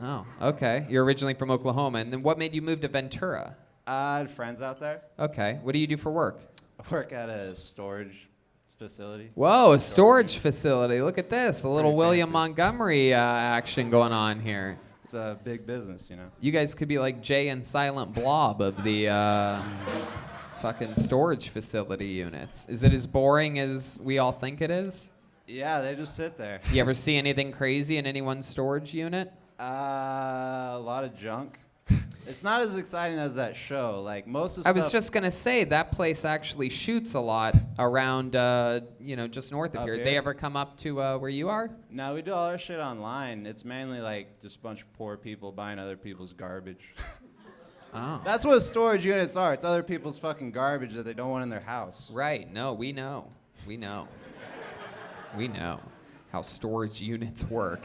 Oh, okay. You're originally from Oklahoma. And then what made you move to Ventura? I had friends out there. Okay. What do you do for work? I work at a storage facility. Whoa, a storage facility. Look at this. A little Pretty William fancy. Montgomery action going on here. It's a big business, you know. You guys could be like Jay and Silent Blob of the fucking storage facility units. Is it as boring as we all think it is? Yeah, they just sit there. You ever see anything crazy in anyone's storage unit? A lot of junk. It's not as exciting as that show. Like most of the I was stuff just gonna say that place actually shoots a lot around, just north of Up here. here? They ever come up to where you are? No, we do all our shit online. It's mainly like just a bunch of poor people buying other people's garbage. Oh. That's what storage units are. It's other people's fucking garbage that they don't want in their house. Right. No, we know. We know. We know how storage units work.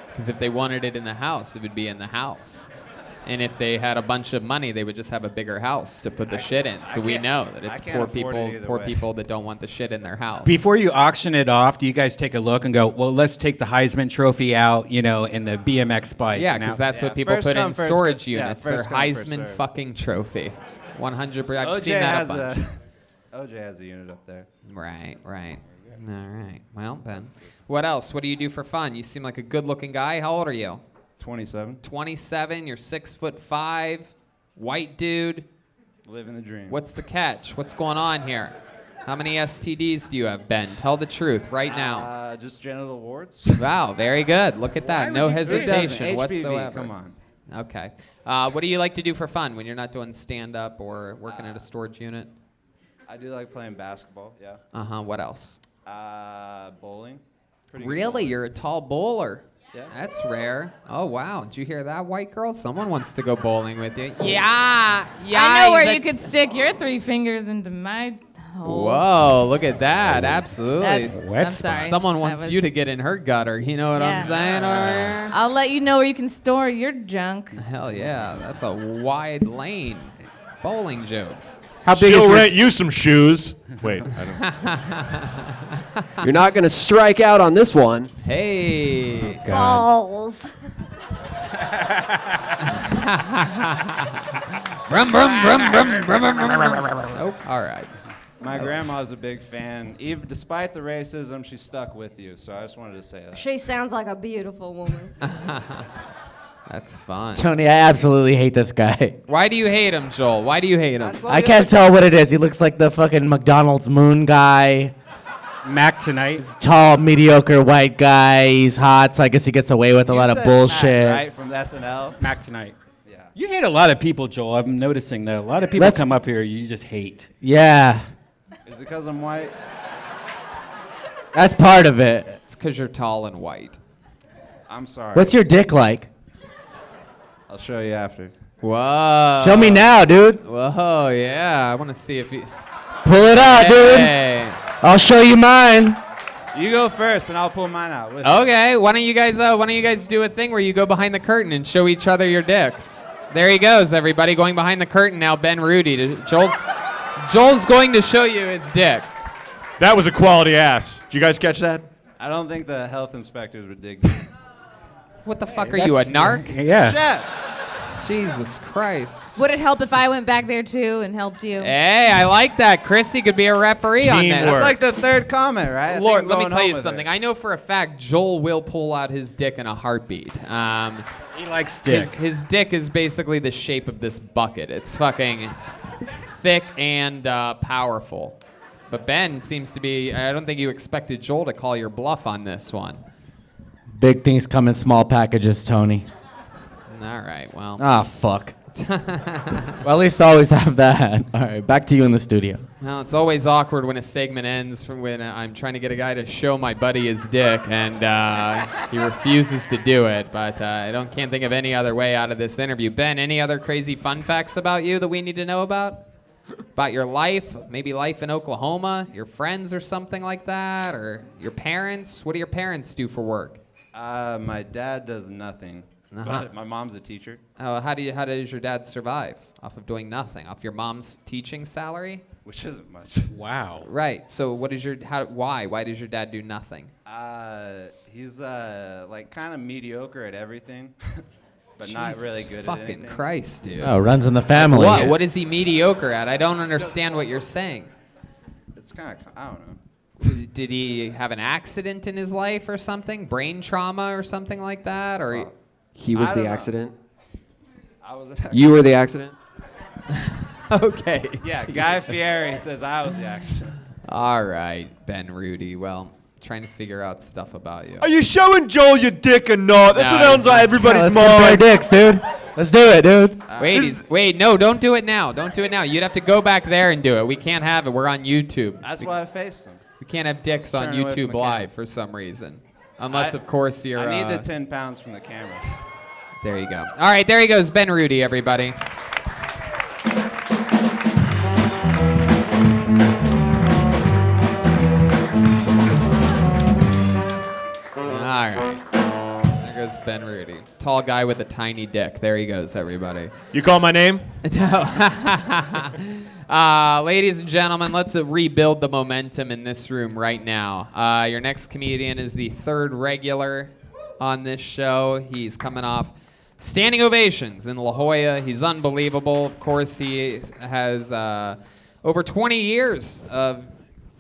Because if they wanted it in the house, it would be in the house. And if they had a bunch of money, they would just have a bigger house to put the shit in. So we know that it's can't poor afford it people, either poor way. people that don't want the shit in their house. Before you auction it off, do you guys take a look and go, well, let's take the Heisman Trophy out, in the BMX bike? Yeah, Now- because that's what people first put come, in first storage go- yeah, units. Their first come, first Heisman serve. fucking trophy. 100%. I've OJ seen that a has bunch. OJ has a unit up there. Right. All right. Well, then. What else? What do you do for fun? You seem like a good-looking guy. How old are you? 27. 27. You're 6'5", white dude. Living the dream. What's the catch? What's going on here? How many STDs do you have, Ben? Tell the truth right now. Just genital warts. Wow, very good. Look at that. Why No would you say that? hesitation HPV, whatsoever. come on. Okay. What do you like to do for fun when you're not doing stand-up or working at a storage unit? I do like playing basketball. Yeah. Uh-huh. What else? Bowling. Pretty good Really? bowling. You're a tall bowler? Yeah. That's rare. Oh, wow. Did you hear that, white girl? Someone wants to go bowling with you. Yeah. I know where that- you could stick your 3 fingers into my holes. Whoa, look at that. Absolutely. I'm sorry. Someone That wants was- you to get in her gutter. You know what I'm Yeah. saying over here? I'll let you know where you can store your junk. Hell yeah. That's a wide lane. Bowling jokes. How big She'll rent you some shoes. Wait, I don't. You're not going to strike out on this one. Hey. Balls. Brum, brum, brum, brum, brum, brum, brum. Oh, all right. My grandma's a big fan. Even despite the racism, she stuck with you. So I just wanted to say that. She sounds like a beautiful woman. That's fun. Tony, I absolutely hate this guy. Why do you hate him, Joel? Why do you hate him? I can't tell what it is. He looks like the fucking McDonald's moon guy. Mac tonight. Tall, mediocre white guy. He's hot, so I guess he gets away with a lot of bullshit. Right? From SNL. Mac tonight. Yeah. You hate a lot of people, Joel. I'm noticing that a lot of people Let's- come up here you just hate. Yeah, Is it because I'm white? that's part of it. It's because you're tall and white. I'm sorry. What's your dick like? I'll show you after. Whoa. Show me now, dude. Whoa, yeah. I want to see if you. Pull it out, dude. Hey. I'll show you mine. You go first, and I'll pull mine out. With Okay, why don't you guys do a thing where you go behind the curtain and show each other your dicks? There he goes, everybody, going behind the curtain now. Ben Rudy, Joel's going to show you his dick. That was a quality ass. Did you guys catch that? I don't think the health inspectors would dig this. What the fuck are you, a narc? Yeah. Chefs. Jesus Christ. Would it help if I went back there too and helped you? Hey, I like that. Chrissie could be a referee on this. That's like the third comment, right? I think Lord, I'm let me going tell home you with something. it. I know for a fact Joel will pull out his dick in a heartbeat. He likes dick. His dick is basically the shape of this bucket. It's fucking thick and powerful. But Ben seems to be, I don't think you expected Joel to call your bluff on this one. Big things come in small packages, Tony. All right, well. Ah, fuck. Well, at least I always have that. All right, back to you in the studio. Well, it's always awkward when a segment ends from when I'm trying to get a guy to show my buddy his dick and he refuses to do it. But I can't think of any other way out of this interview. Ben, any other crazy fun facts about you that we need to know about? About your life, maybe life in Oklahoma, your friends or something like that, or your parents? What do your parents do for work? My dad does nothing. Uh-huh. But my mom's a teacher. Oh, how does your dad survive? Off of doing nothing? Off your mom's teaching salary? Which isn't much. Wow. Right. So what is why? Why does your dad do nothing? He's like kind of mediocre at everything, but not really good at anything. Fucking Christ, dude. Oh, runs in the family. What? What is he mediocre at? I don't understand what you're saying. It's kind of, I don't know. Did he have an accident in his life or something? Brain trauma or something like that? Or He was I the don't know. accident. I was an accident. You were the accident. Okay. Yeah, Guy Fieri says I was the accident. All right, Ben Rudy. Well, trying to figure out stuff about you. Are you showing Joel your dick or not? That's No, what sounds like everybody's Let's compare mind. dicks, dude. Let's do it, dude. Wait, no, don't do it now. Don't do it now. You'd have to go back there and do it. We can't have it. We're on YouTube. That's why I faced him. We can't have dicks on turning away from YouTube the camera. Live for some reason. Unless, of course, you're... I need the 10 pounds from the camera. There you go. All right, there he goes, Ben Rudy, everybody. All right. There goes Ben Rudy. Tall guy with a tiny dick. There he goes, everybody. You call my name? Ladies and gentlemen, let's rebuild the momentum in this room right now. Your next comedian is the third regular on this show. He's coming off standing ovations in La Jolla. He's unbelievable. Of course, he has over 20 years of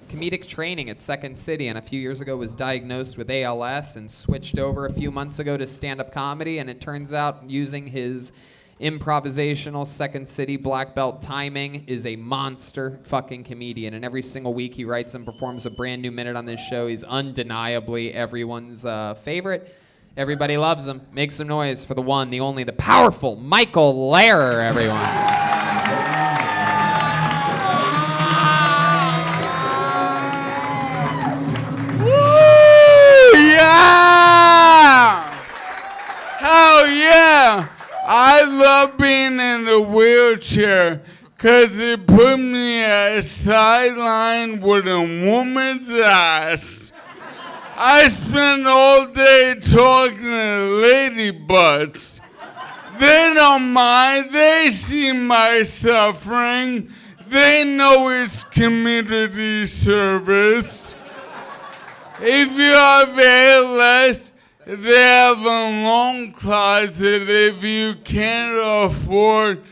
comedic training at Second City, and a few years ago was diagnosed with ALS and switched over a few months ago to stand-up comedy, and it turns out using his improvisational Second City black belt timing is a monster fucking comedian, and every single week he writes and performs a brand new minute on this show. He's undeniably everyone's favorite. Everybody loves him. Make some noise for the one, the only, the powerful Michael Mayr, everyone. Yeah! Hell yeah! I love being in a wheelchair because it put me at a sideline with a woman's ass. I spend all day talking to lady butts. They don't mind. They see my suffering. They know it's community service. If you have ALS, they have a long closet if you can't afford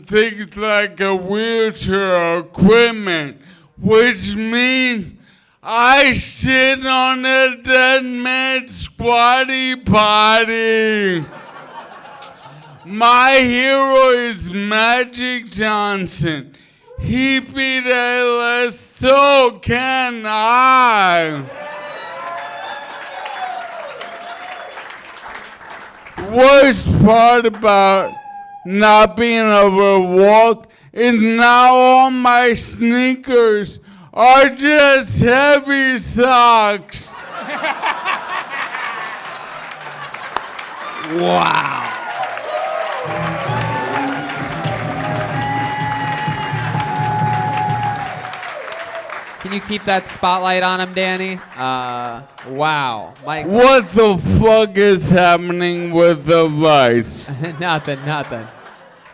things like a wheelchair or equipment, which means I sit on a dead man's squatty potty. My hero is Magic Johnson. He beat ALS, so can I. worst part about not being able to walk is now all my sneakers are just heavy socks. Wow. Can you keep that spotlight on him, Danny? Wow. Mike. What the fuck is happening with the lights? Nothing.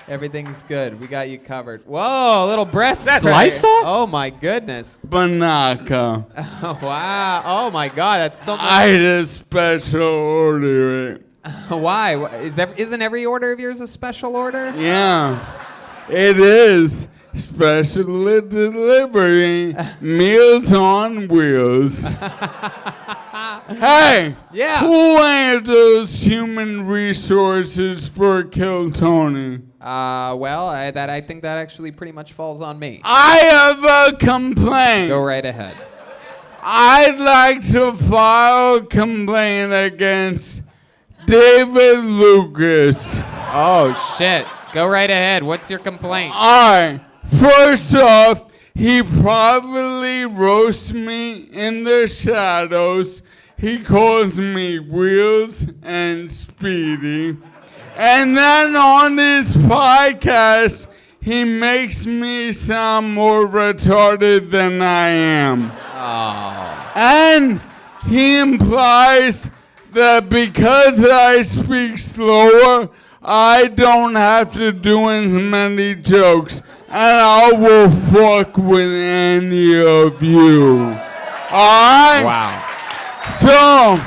Everything's good. We got you covered. Whoa, little breath Is that spray. Lysol? Oh my goodness. Banaka. Oh, wow. Oh my God, that's so much. I just special order it. Why? Isn't every order of yours a special order? Yeah, it is. Special delivery, Meals on Wheels. Hey, yeah. Who handles human resources for Kill Tony? Well, I think that actually pretty much falls on me. I have a complaint. Go right ahead. I'd like to file a complaint against David Lucas. Oh shit. Go right ahead. What's your complaint? All right. First off, he probably roasts me in the shadows. He calls me Wheels and Speedy. And then on his podcast, he makes me sound more retarded than I am. Oh. And he implies that because I speak slower, I don't have to do as many jokes. And I will fuck with any of you. Alright? Wow. So,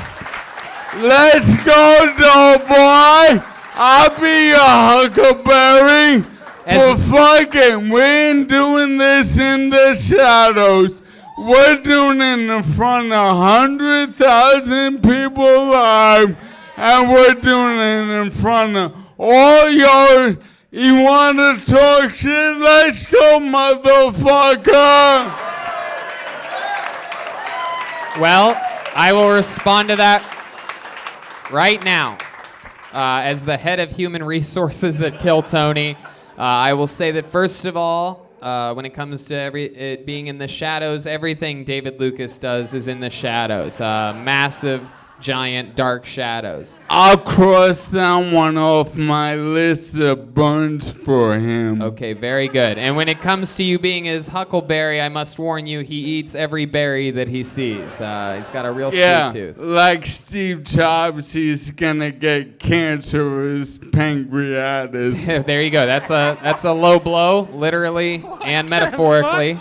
let's go, Doughboy. I'll be a huckleberry. But fucking, we ain't doing this in the shadows. We're doing it in front of 100,000 people live. And we're doing it in front of all your... You want to talk shit? Let's go, motherfucker! Well, I will respond to that right now. As the head of human resources at Kill Tony, I will say that first of all, when it comes to it being in the shadows, everything David Lucas does is in the shadows. Massive, giant, dark shadows. I'll cross that one off my list of burns for him. Okay, very good. And when it comes to you being his huckleberry, I must warn you, he eats every berry that he sees. He's got a real sweet tooth. Like Steve Jobs, he's gonna get cancerous pancreatitis. There you go. That's a low blow, literally and metaphorically.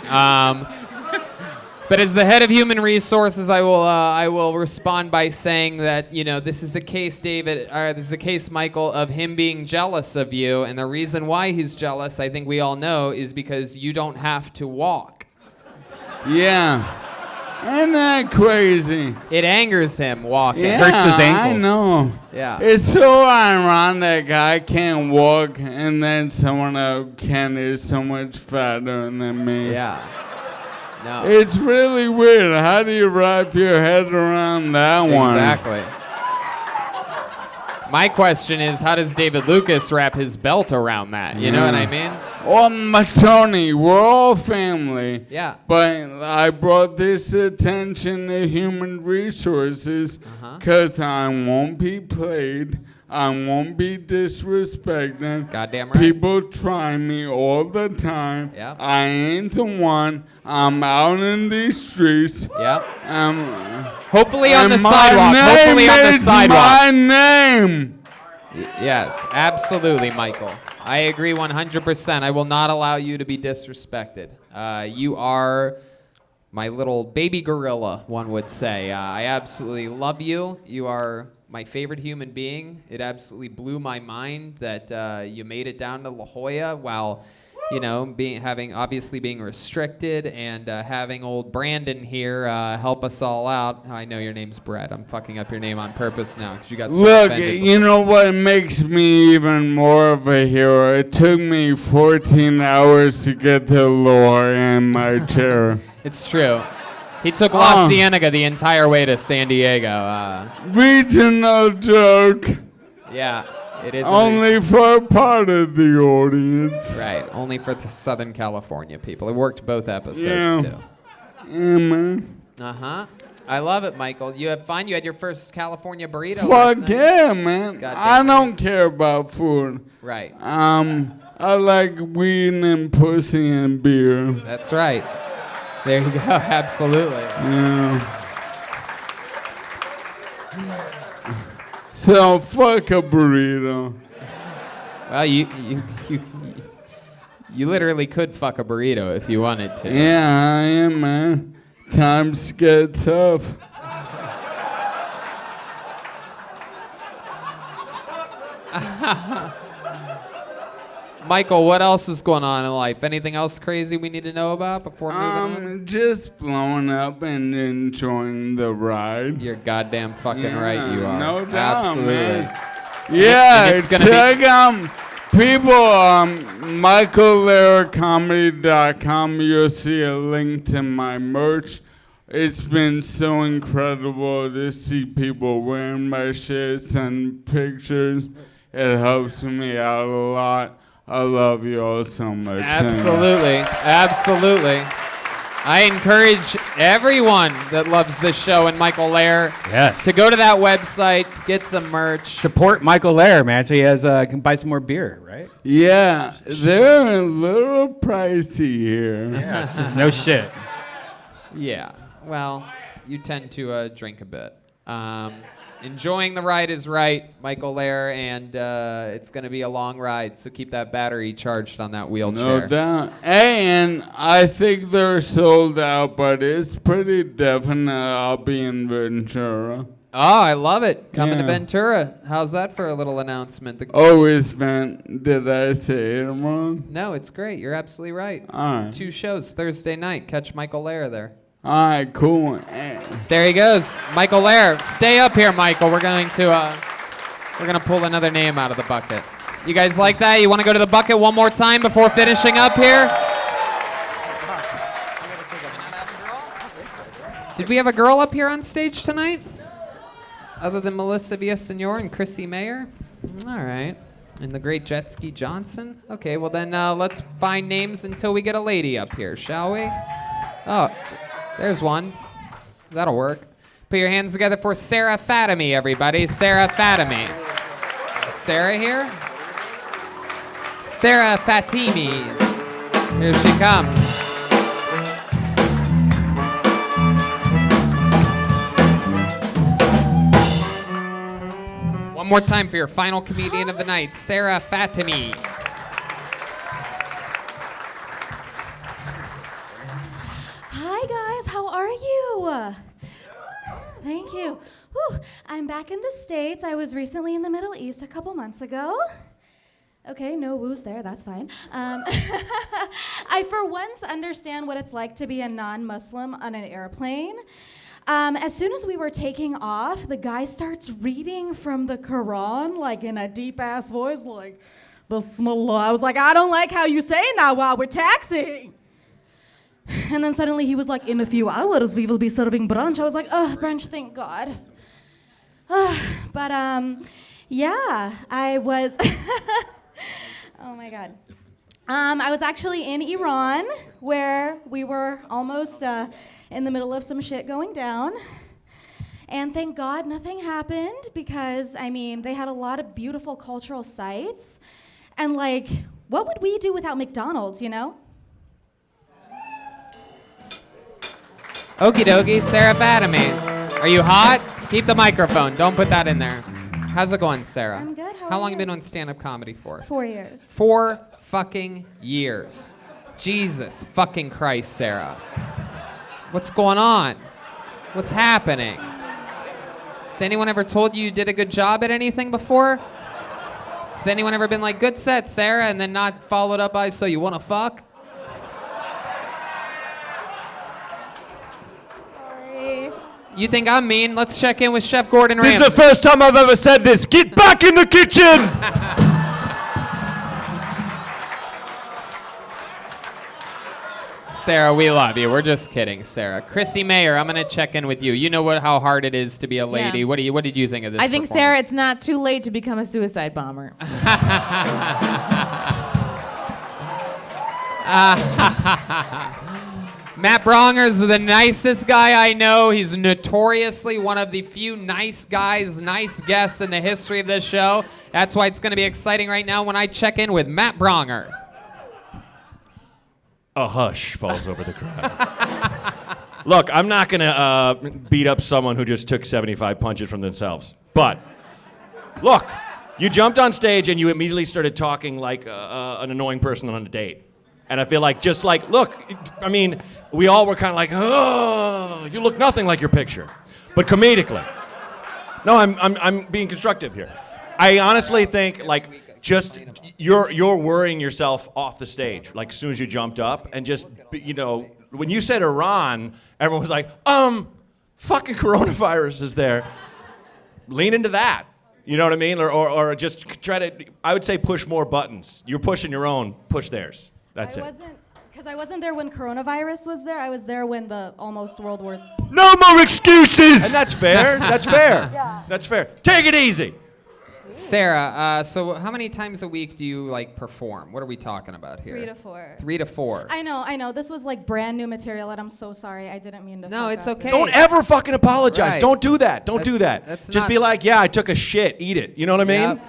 But as the head of human resources, I will respond by saying that, you know, this is a case, David, this is a case, Michael, of him being jealous of you. And the reason why he's jealous, I think we all know, is because you don't have to walk. Yeah. Isn't that crazy? It angers him walking. Yeah, Hurts his ankles. I know. Yeah. It's so ironic I can't walk and then someone else can is so much fatter than me. Yeah. No. It's really weird. How do you wrap your head around that one? Exactly. My question is, how does David Lucas wrap his belt around that? You know what I mean? Oh, Tony, we're all family. Yeah. But I brought this attention to human resources because I won't be played. I won't be disrespected. Goddamn right. People try me all the time. Yep. I ain't the one. I'm out in these streets. Yep. Hopefully on the sidewalk. Hopefully on the sidewalk. My name. Yes, absolutely, Michael. I agree 100%. I will not allow you to be disrespected. You are my little baby gorilla, one would say. I absolutely love you. You are my favorite human being. It absolutely blew my mind that you made it down to La Jolla while, you know, obviously being restricted and having old Brandon here help us all out. I know your name's Brett. I'm fucking up your name on purpose now because you got so Look, offended you know what makes me even more of a hero? It took me 14 hours to get to Laura in my chair. It's true. He took La Cienega the entire way to San Diego. Regional joke. Yeah, it is. Only for part of the audience. Right, only for the Southern California people. It worked both episodes Yeah. too. Yeah, man. Uh-huh. I love it, Michael. You had fun? You had your first California burrito last Fuck night? yeah, man. Goddamn I right. don't care about food. Right. I like weed and pussy and beer. That's right. There you go. Absolutely. Yeah. So fuck a burrito. Well, you literally could fuck a burrito if you wanted to. Yeah, I am, man. Times get tough. Michael, what else is going on in life? Anything else crazy we need to know about before moving on? Just blowing up and enjoying the ride. You're goddamn fucking right, you are. No doubt, Absolutely. man. Yeah, And it's gonna check people, michaellaracomedy.com. You'll see a link to my merch. It's been so incredible to see people wearing my shit, send pictures. It helps me out a lot. I love you all so much. Absolutely. Absolutely. I encourage everyone that loves this show and Michael Layr to go to that website, get some merch. Support Michael Layr, man, so he has can buy some more beer, right? Yeah, they're a little pricey here. Yeah, no shit. Yeah. Well, you tend to drink a bit. Enjoying the ride is right, Michael Layr, and it's going to be a long ride, so keep that battery charged on that wheelchair. No doubt. And I think they're sold out, but it's pretty definite I'll be in Ventura. Oh, I love it. Coming to Yeah. Ventura. How's that for a little announcement? Always been. Did I say it wrong? No, it's great. You're absolutely right. All right. 2 shows Thursday night. Catch Michael Layr there. All right, cool. There he goes, Michael Layr. Stay up here, Michael. We're gonna pull another name out of the bucket. You guys like that? You want to go to the bucket one more time before finishing up here? Did we have a girl up here on stage tonight? Other than Melissa Villasenor and Chrissie Mayr? All right. And the great Jet Ski Johnson? Okay, well then let's find names until we get a lady up here, shall we? Oh, there's one. That'll work. Put your hands together for Sarah Fatimi, everybody. Sarah Fatimi. Is Sarah here? Sarah Fatimi. Here she comes. One more time for your final comedian of the night, Sarah Fatimi. Hi guys, how are you? Thank you. Whew, I'm back in the States. I was recently in the Middle East a couple months ago. Okay, no woos there, that's fine. I for once understand what it's like to be a non-Muslim on an airplane. As soon as we were taking off, the guy starts reading from the Quran, like in a deep-ass voice, like, Bismillah. I was like, I don't like how you saying that while we're taxiing. And then suddenly he was like, in a few hours we will be serving brunch. I was like, oh, brunch, thank God. But yeah, I was, oh my God. I was actually in Iran where we were almost in the middle of some shit going down. And thank God nothing happened because, I mean, they had a lot of beautiful cultural sites. And like, what would we do without McDonald's, you know? Okie dokie, Sarah Fatimi. Are you hot? Keep the microphone. Don't put that in there. How's it going, Sarah? I'm good. How long you been on stand-up comedy for? 4 years. 4 fucking years. Jesus fucking Christ, Sarah. What's going on? What's happening? Has anyone ever told you did a good job at anything before? Has anyone ever been like, good set, Sarah, and then not followed up by, so you wanna fuck? Sorry. You think I'm mean? Let's check in with Chef Gordon This Ramsay. is the first time I've ever said this. Get back in the kitchen! Sarah, we love you. We're just kidding, Sarah. Chrissie Mayr, I'm gonna check in with you. You know how hard it is to be a lady. Yeah. What did you think of this? I think, Sarah, it's not too late to become a suicide bomber. Matt Braunger's the nicest guy I know. He's notoriously one of the few nice guys, nice guests in the history of this show. That's why it's going to be exciting right now when I check in with Matt Braunger. A hush falls over the crowd. Look, I'm not going to beat up someone who just took 75 punches from themselves. But, look, you jumped on stage and you immediately started talking like an annoying person on a date. And I feel like look, I mean, we all were kind of like, oh, you look nothing like your picture. But comedically. No, I'm being constructive here. I honestly think, like, just you're worrying yourself off the stage, like, as soon as you jumped up. And just, you know, when you said Iran, everyone was like, fucking coronavirus is there. Lean into that. You know what I mean? Or just try to, I would say push more buttons. You're pushing your own, push theirs. That's it. Because I wasn't there when coronavirus was there. I was there when the almost World War. No more excuses! And that's fair. That's fair. Yeah. That's fair. Take it easy. Sarah, so how many times a week do you like perform? What are we talking about here? 3 to 4. 3 to 4. I know. This was like brand new material, and I'm so sorry. I didn't mean to. No, it's okay. Don't ever fucking apologize. Right. Don't do that. Don't do that. That's Just not- be like, yeah, I took a shit. Eat it. You know what I mean? Yep.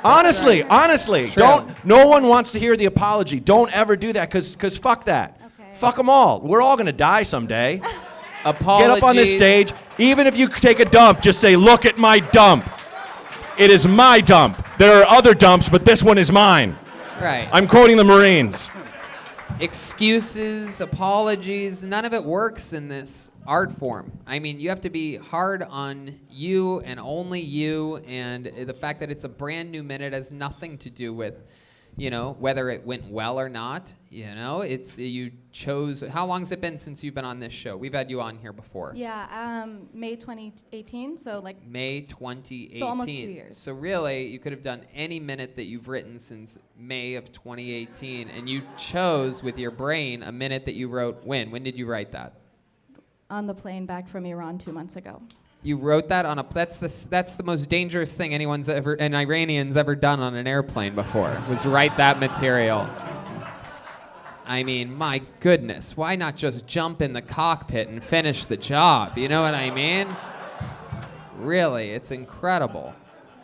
Honestly, It's true. don't. No one wants to hear the apology. Don't ever do that, cause fuck that. Okay. Fuck them all. We're all gonna die someday. Apologies. Get up on this stage. Even if you take a dump, just say, look at my dump. It is my dump. There are other dumps, but this one is mine. Right. I'm quoting the Marines. Excuses, apologies, none of it works in this art form. I mean, you have to be hard on you and only you, and the fact that it's a brand new minute has nothing to do with, you know, whether it went well or not. You know, it's you chose. How long has it been since you've been on this show? We've had you on here before. Yeah, May 2018. So like. May 2018. So almost 2 years. So really, you could have done any minute that you've written since May of 2018, and you chose with your brain a minute that you wrote when? When did you write that? On the plane back from Iran 2 months ago. You wrote that on a. That's the most dangerous thing an Iranian's ever done on an airplane before. Was write that material. I mean, my goodness, why not just jump in the cockpit and finish the job? You know what I mean? Really, it's incredible.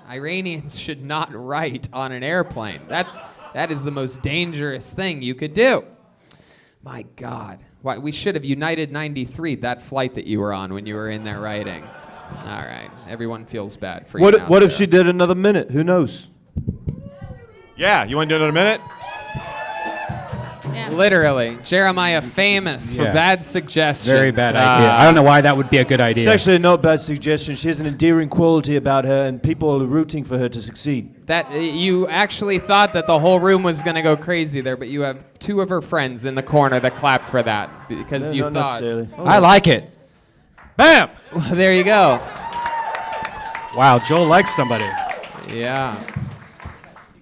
Iranians should not write on an airplane. That is the most dangerous thing you could do. My God. Why, we should have United 93, that flight that you were on when you were in there writing. All right, everyone feels bad for you now, What if Sarah. she did another minute? Who knows? Yeah, you want to do another minute? Literally, Jeremiah famous for Yeah. bad suggestions. Very bad idea. I don't know why that would be a good idea. It's actually not a bad suggestion. She has an endearing quality about her, and people are rooting for her to succeed. That you actually thought that the whole room was going to go crazy there, but you have 2 of her friends in the corner that clapped for that because No, you not thought. necessarily. I like it. Bam! Well, there you go. Wow, Joel likes somebody. Yeah.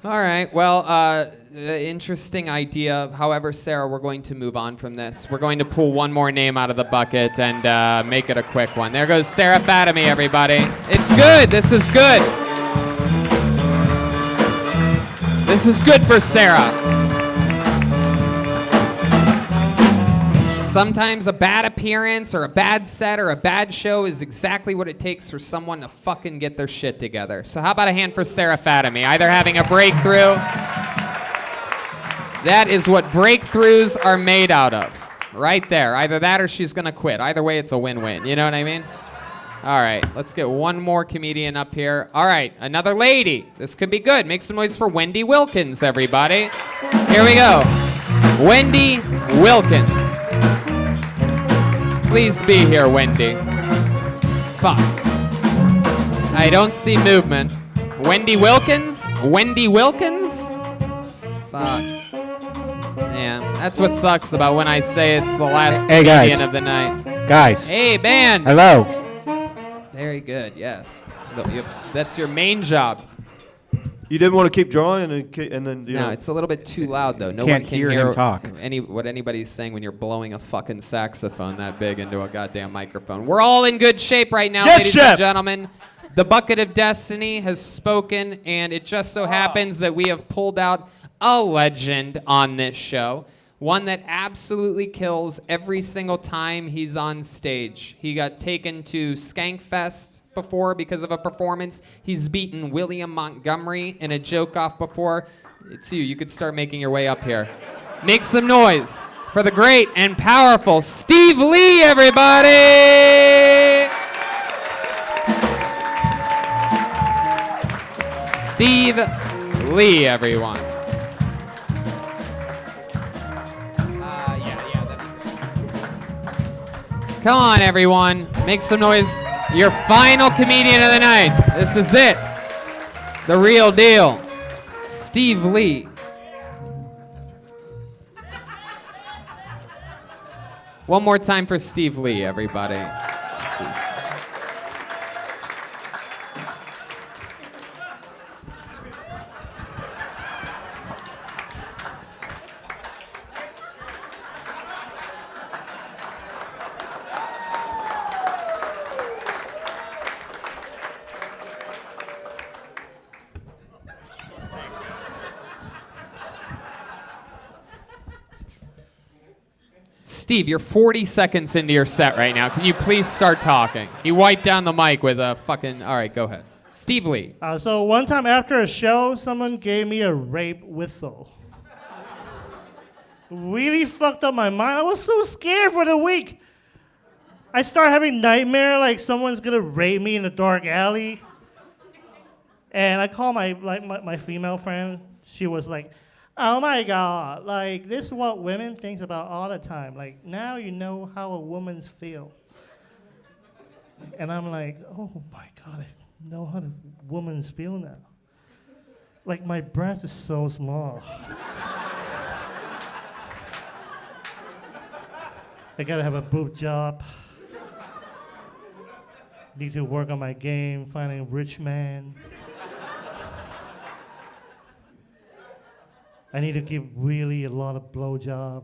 All right. Well, interesting idea. However, Sarah, we're going to move on from this. We're going to pull one more name out of the bucket and make it a quick one. There goes Sarah Fattamy, everybody. It's good. This is good. This is good for Sarah. Sometimes a bad appearance or a bad set or a bad show is exactly what it takes for someone to fucking get their shit together. So how about a hand for Sarah Fattamy? Either having a breakthrough. That is what breakthroughs are made out of. Right there. Either that or she's going to quit. Either way, it's a win-win. You know what I mean? All right. Let's get one more comedian up here. All right. Another lady. This could be good. Make some noise for Wendy Wilkins, everybody. Here we go. Wendy Wilkins. Please be here, Wendy. Fuck. I don't see movement. Wendy Wilkins? Wendy Wilkins? Fuck. Yeah, that's what sucks about when I say it's the last Hey, guys. comedian of the night. Guys. Hey, band. Hello. Very good, yes. That's your main job. You didn't want to keep drawing, and then you No, know. it's a little bit too loud though. No Can't one can hear him talk. what anybody's saying when you're blowing a fucking saxophone that big into a goddamn microphone. We're all in good shape right now, Yes, ladies chef. and gentlemen. The Bucket of Destiny has spoken, and it just so happens that we have pulled out a legend on this show. One that absolutely kills every single time he's on stage. He got taken to Skankfest before because of a performance. He's beaten William Montgomery in a joke-off before. It's you. You could start making your way up here. Make some noise for the great and powerful Steve Lee, everybody! Steve Lee, everyone. Come on, everyone. Make some noise. Your final comedian of the night. This is it. The real deal. Steve Lee. One more time for Steve Lee, everybody. This is Steve, you're 40 seconds into your set right now. Can you please start talking? You wiped down the mic with a fucking... All right, go ahead. Steve Lee. So one time after a show, someone gave me a rape whistle. Really fucked up my mind. I was so scared for the week. I start having nightmare like someone's gonna rape me in a dark alley. And I call my female friend. She was like, oh my God, like this is what women think about all the time. Like now you know how a woman's feel. And I'm like, oh my God, I know how the woman's feel now. Like my breast is so small. I gotta have a boob job. Need to work on my game, finding a rich man. I need to give really a lot of blowjob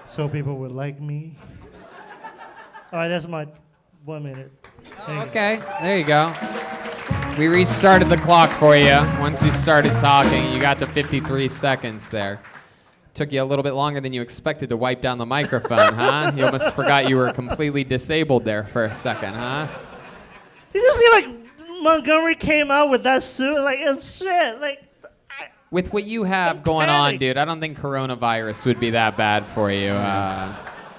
so people would like me. All right, that's my 1 minute. Okay, there you go. We restarted the clock for you. Once you started talking, you got to 53 seconds there. Took you a little bit longer than you expected to wipe down the microphone, huh? You almost forgot you were completely disabled there for a second, huh? Did you see like Montgomery came out with that suit? Like it's shit. Like With what you have going on, dude, I don't think coronavirus would be that bad for you.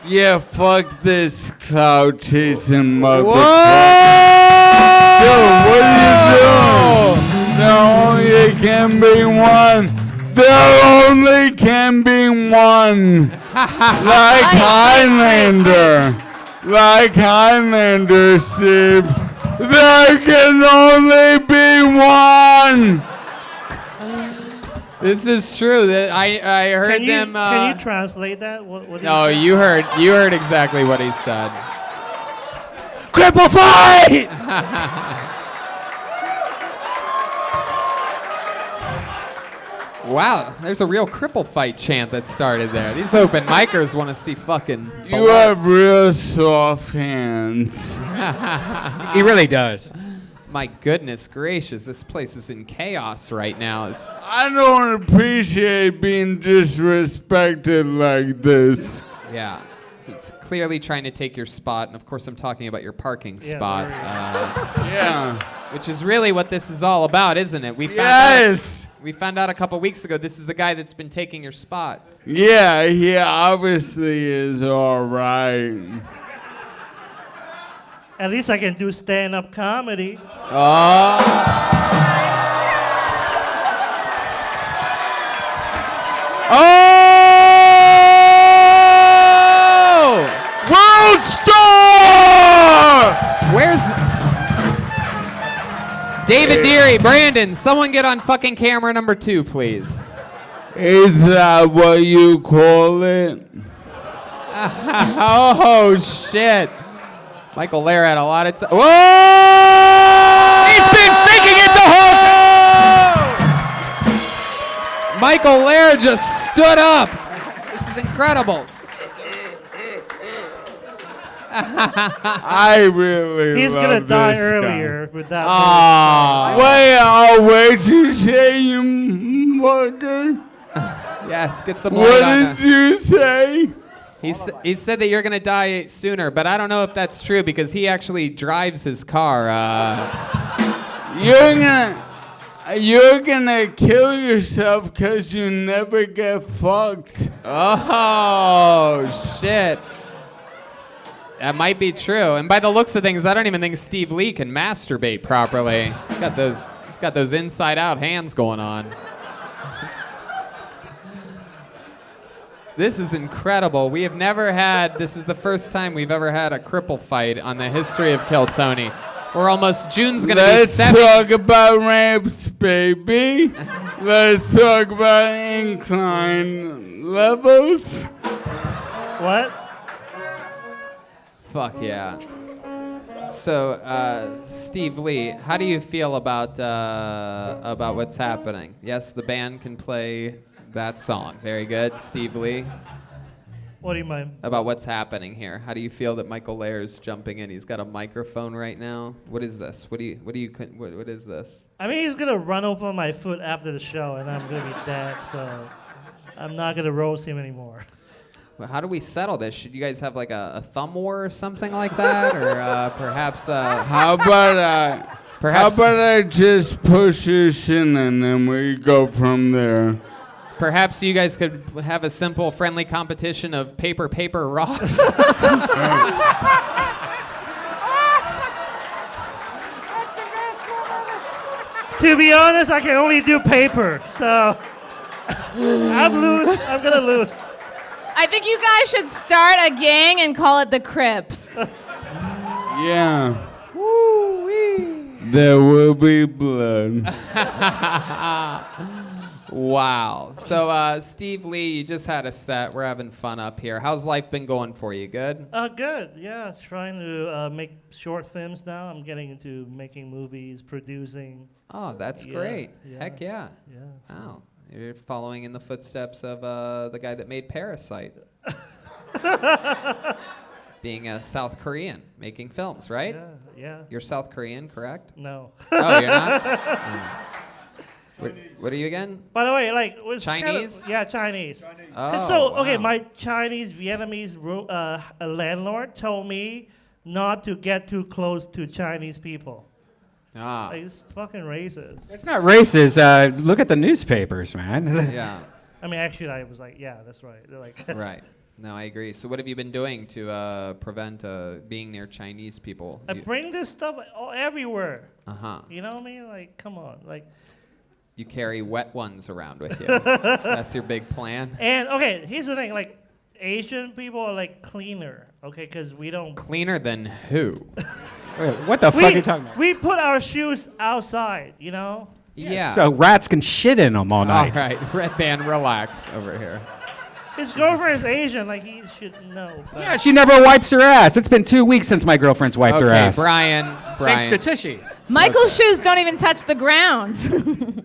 Yeah, fuck this cloud chasing motherfucker. Yo, what are you doing? There only can be one. There only can be one. Like Highlander. Like Highlander, Steve. There can only be one. This is true. That I heard them. Can you translate that? What No, you heard exactly what he said. Cripple fight! Wow, there's a real cripple fight chant that started there. These open micers want to see fucking. You have real soft hands. He really does. My goodness gracious, this place is in chaos right now. I don't appreciate being disrespected like this. Yeah, it's clearly trying to take your spot, and of course I'm talking about your parking Yeah, spot. Yeah. Which is really what this is all about, isn't it? We found out a couple weeks ago this is the guy that's been taking your spot. Yeah, he obviously is all right. At least I can do stand-up comedy. Oh. Oh! World Star! Where's David Deary? Brandon, someone get on fucking camera number 2, please. Is that what you call it? Oh, shit. Michael Mayr had a lot of time. Whoa! He's been faking it the whole time! Michael Mayr just stood up. This is incredible. I really He's love gonna die this earlier guy. with that. Wait, I'll wait to say you fucker. Yes, get some light What on did you say? He said that you're gonna die sooner, but I don't know if that's true because he actually drives his car. You're gonna kill yourself because you never get fucked. Oh shit. That might be true. And by the looks of things, I don't even think Steve Lee can masturbate properly. He's got those inside out hands going on. This is incredible. We have never had, this is the first time we've ever had a cripple fight on the history of Kill Tony. We're almost, June's gonna be Let's 7. talk about ramps, baby. Let's talk about incline levels. What? Fuck yeah. So, Steve Lee, how do you feel about what's happening? Yes, the band can play that song. Very good, Steve Lee. What do you mean? About what's happening here. How do you feel that Michael Lair's jumping in? He's got a microphone right now. What is this? What is this? I mean, he's gonna run over my foot after the show, and I'm gonna be dead. So I'm not gonna roast him anymore. Well, how do we settle this? Should you guys have like a thumb war or something like that, or perhaps? How about I just push this in and then we go from there? Perhaps you guys could have a simple, friendly competition of paper, rocks. To be honest, I can only do paper, so I'm gonna lose. I think you guys should start a gang and call it the Crips. Yeah. There will be blood. Wow. So, Steve Lee, you just had a set. We're having fun up here. How's life been going for you? Good? Good. Yeah, trying to make short films now. I'm getting into making movies, producing. Oh, that's great. Heck yeah. Yeah. Wow. You're following in the footsteps of the guy that made Parasite. Being a South Korean, making films, right? Yeah. You're South Korean, correct? No. Oh, you're not? What are you again? By the way, like was Chinese? Chinese. Oh, So okay, wow. my Chinese Vietnamese landlord told me not to get too close to Chinese people. Ah. Like, it's fucking racist. It's not racist. Look at the newspapers, man. Yeah. I mean, actually, I was like, yeah, that's right. They're like, Right. No, I agree. So what have you been doing to prevent being near Chinese people? I bring this stuff everywhere. Uh-huh. You know what I mean? Like, come on, like. You carry wet ones around with you. That's your big plan? And okay, here's the thing: like, Asian people are like cleaner, okay, because we don't. Cleaner than who? Wait, what the fuck are you talking about? We put our shoes outside, you know. Yeah. So rats can shit in them all night. All right, Red Band, relax over here. His girlfriend is Asian, like he should know. But. Yeah, she never wipes her ass. It's been 2 weeks since my girlfriend's wiped her ass. Brian. Thanks to Tushy. Michael's shoes don't even touch the ground.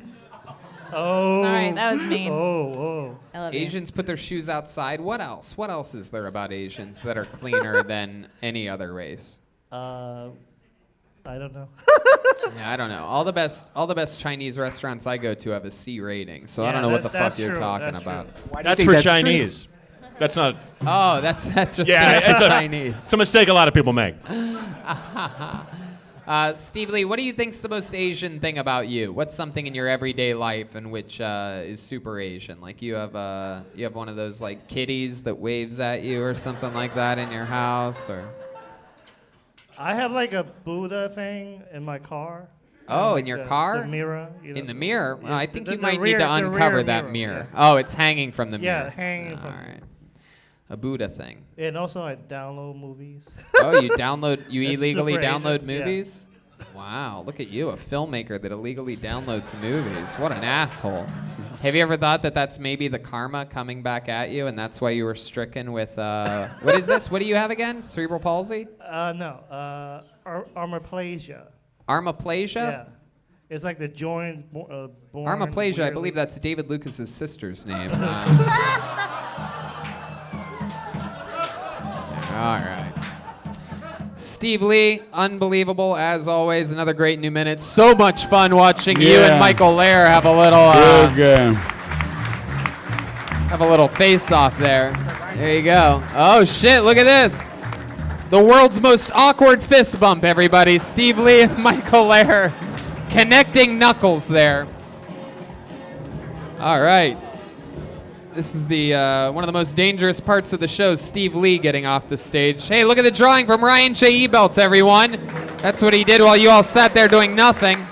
Oh. Sorry, that was mean. Oh. I love you. Asians put their shoes outside. What else? What else is there about Asians that are cleaner than any other race? I don't know. Yeah, I don't know. All the best Chinese restaurants I go to have a C rating, so I don't know what the fuck you're talking about. That's for Chinese. That's not. Oh, that's just it's Chinese. It's a mistake a lot of people make. Steve Lee, what do you think's the most Asian thing about you? What's something in your everyday life in which is super Asian? Like you have one of those like kitties that waves at you or something like that in your house, or? I have like a Buddha thing in my car. Oh, in your car? The mirror. You know, in the mirror? Well, I think you the might rear- need to the uncover rear that mirror, mirror. yeah. Oh, it's hanging from the mirror. Yeah, hanging from. All right. A Buddha thing. And also I download movies. Oh, you It's illegally super download Asian, yeah. movies? Wow, look at you, a filmmaker that illegally downloads movies. What an asshole. Have you ever thought that that's maybe the karma coming back at you, and that's why you were stricken with, what is this? What do you have again? Cerebral palsy? No, armorplasia. Armaplasia? Yeah. It's like the joined. Armaplasia, I believe that's David Lucas's sister's name. All right. Steve Lee, unbelievable as always. Another great new minute. So much fun watching you and Michael Mayr have a little face-off there. There you go. Oh shit! Look at this. The world's most awkward fist bump, everybody. Steve Lee and Michael Mayr connecting knuckles there. All right. This is the one of the most dangerous parts of the show, Steve Lee getting off the stage. Hey, look at the drawing from Ryan J. Ebelt, everyone. That's what he did while you all sat there doing nothing.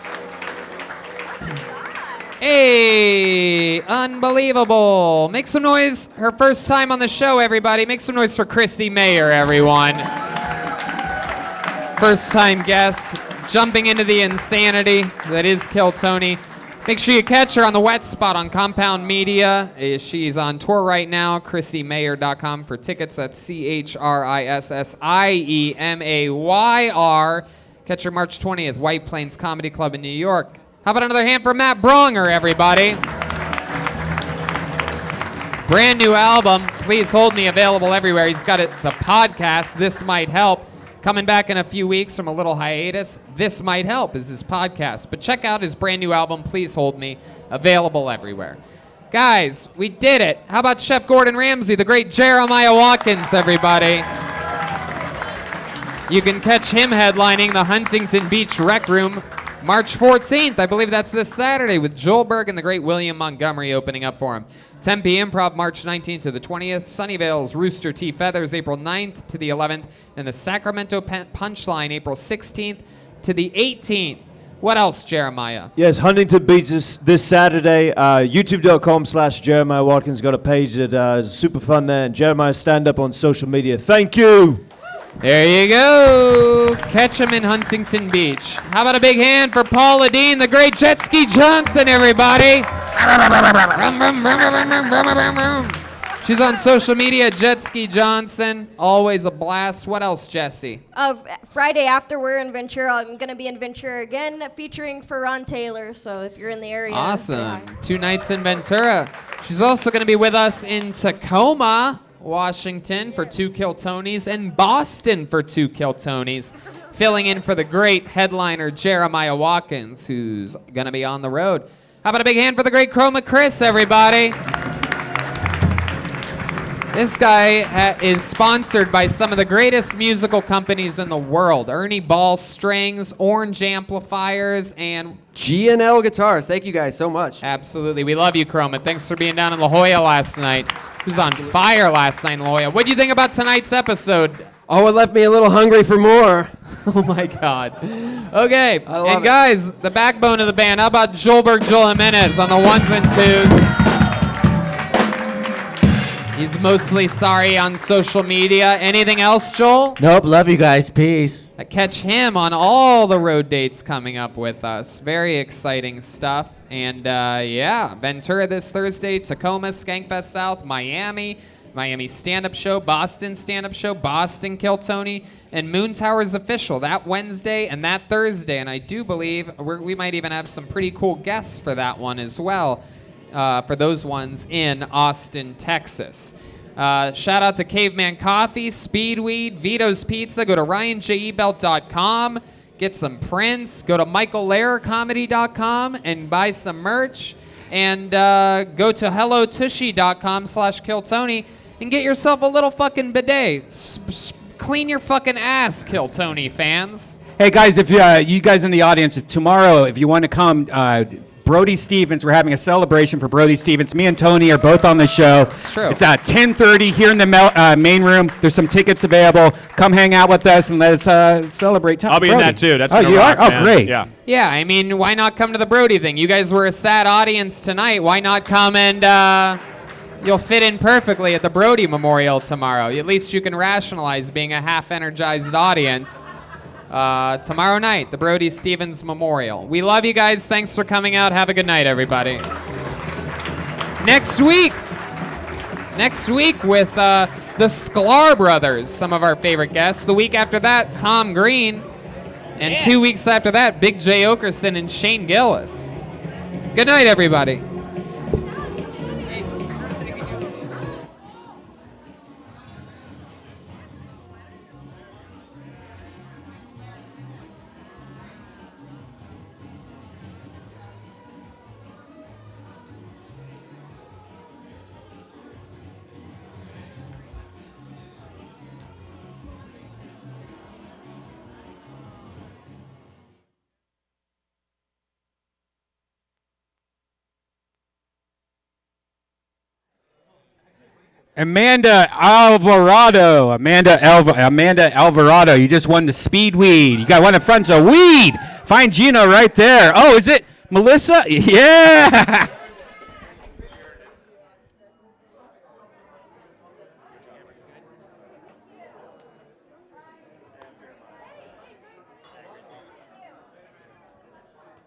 Hey, unbelievable. Make some noise. Her first time on the show, everybody. Make some noise for Chrissie Mayr, everyone. First time guest, jumping into the insanity that is Kill Tony. Make sure you catch her on the wet spot on Compound Media. She's on tour right now. ChrissieMayr.com for tickets. That's ChrissieMayr. Catch her March 20th, White Plains Comedy Club in New York. How about another hand for Matt Braunger, everybody? Brand new album, Please Hold Me, available everywhere. He's got the podcast, This Might Help. Coming back in a few weeks from a little hiatus. This Might Help is his podcast. But check out his brand new album, Please Hold Me, available everywhere. Guys, we did it. How about Chef Gordon Ramsay, the great Jeremiah Watkins, everybody? You can catch him headlining the Huntington Beach Rec Room March 14th. I believe that's this Saturday with Joel Berg and the great William Montgomery opening up for him. Tempe Improv, March 19th to the 20th. Sunnyvale's Rooster T. Feathers, April 9th to the 11th. And the Sacramento Punchline, April 16th to the 18th. What else, Jeremiah? Yes, Huntington Beach this Saturday. YouTube.com/Jeremiah Watkins. Got a page that is super fun there. And Jeremiah stand up on social media. Thank you. There you go. Catch him in Huntington Beach. How about a big hand for Paula Dean, the great Jet Ski Johnson, everybody? She's on social media, Jet Ski Johnson. Always a blast. What else, Jesse? Friday after we're in Ventura, I'm going to be in Ventura again, featuring Ferran Taylor. So if you're in the area. Awesome. 2 nights in Ventura. She's also going to be with us in Tacoma, Washington for 2 Kill Tonys, and Boston for 2 Kill Tonys. Filling in for the great headliner Jeremiah Watkins, who's going to be on the road. How about a big hand for the great Chroma Chris, everybody? This guy is sponsored by some of the greatest musical companies in the world. Ernie Ball Strings, Orange Amplifiers, and G&L Guitars. Thank you guys so much. Absolutely. We love you, Chroma. Thanks for being down in La Jolla last night. He was on fire last night in La Jolla. What do you think about tonight's episode? Oh, it left me a little hungry for more. Oh, my God. Okay. And guys, the backbone of the band, how about Joel Jimenez on the ones and twos? He's mostly sorry on social media. Anything else, Joel? Nope, love you guys. Peace. Catch him on all the road dates coming up with us. Very exciting stuff. And yeah, Ventura this Thursday, Tacoma, Skankfest South, Miami stand-up show, Boston stand-up show, Boston Kill Tony, and Moon Towers Official that Wednesday and that Thursday. And I do believe we might even have some pretty cool guests for that one as well. For those ones in Austin, Texas. Shout out to Caveman Coffee, Speedweed, Vito's Pizza. Go to RyanJEbelt.com, get some prints. Go to MichaelLairComedy.com and buy some merch. And go to HelloTushy.com/KillTony and get yourself a little fucking bidet. Clean your fucking ass, Kill Tony fans. Hey guys, if you guys in the audience, if tomorrow, if you want to come, Brody Stevens, we're having a celebration for Brody Stevens. Me and Tony are both on the show. It's true. It's at 10:30 here in the main room. There's some tickets available. Come hang out with us and let us celebrate. I'll be in that too. That's you rock, are? man. Oh, great. Yeah. Yeah, I mean, why not come to the Brody thing? You guys were a sad audience tonight. Why not come and you'll fit in perfectly at the Brody Memorial tomorrow. At least you can rationalize being a half-energized audience. Tomorrow night, the Brody Stevens Memorial. We love you guys. Thanks for coming out. Have a good night, everybody. Next week with the Sklar brothers, some of our favorite guests. The week after that, Tom Green. And 2 weeks after that, Big J. Okerson and Shane Gillis. Good night, everybody. Amanda Alvarado. Amanda Alvarado. You just won the speed weed. You got one in front of weed. Find Gina right there. Oh, is it Melissa? Yeah.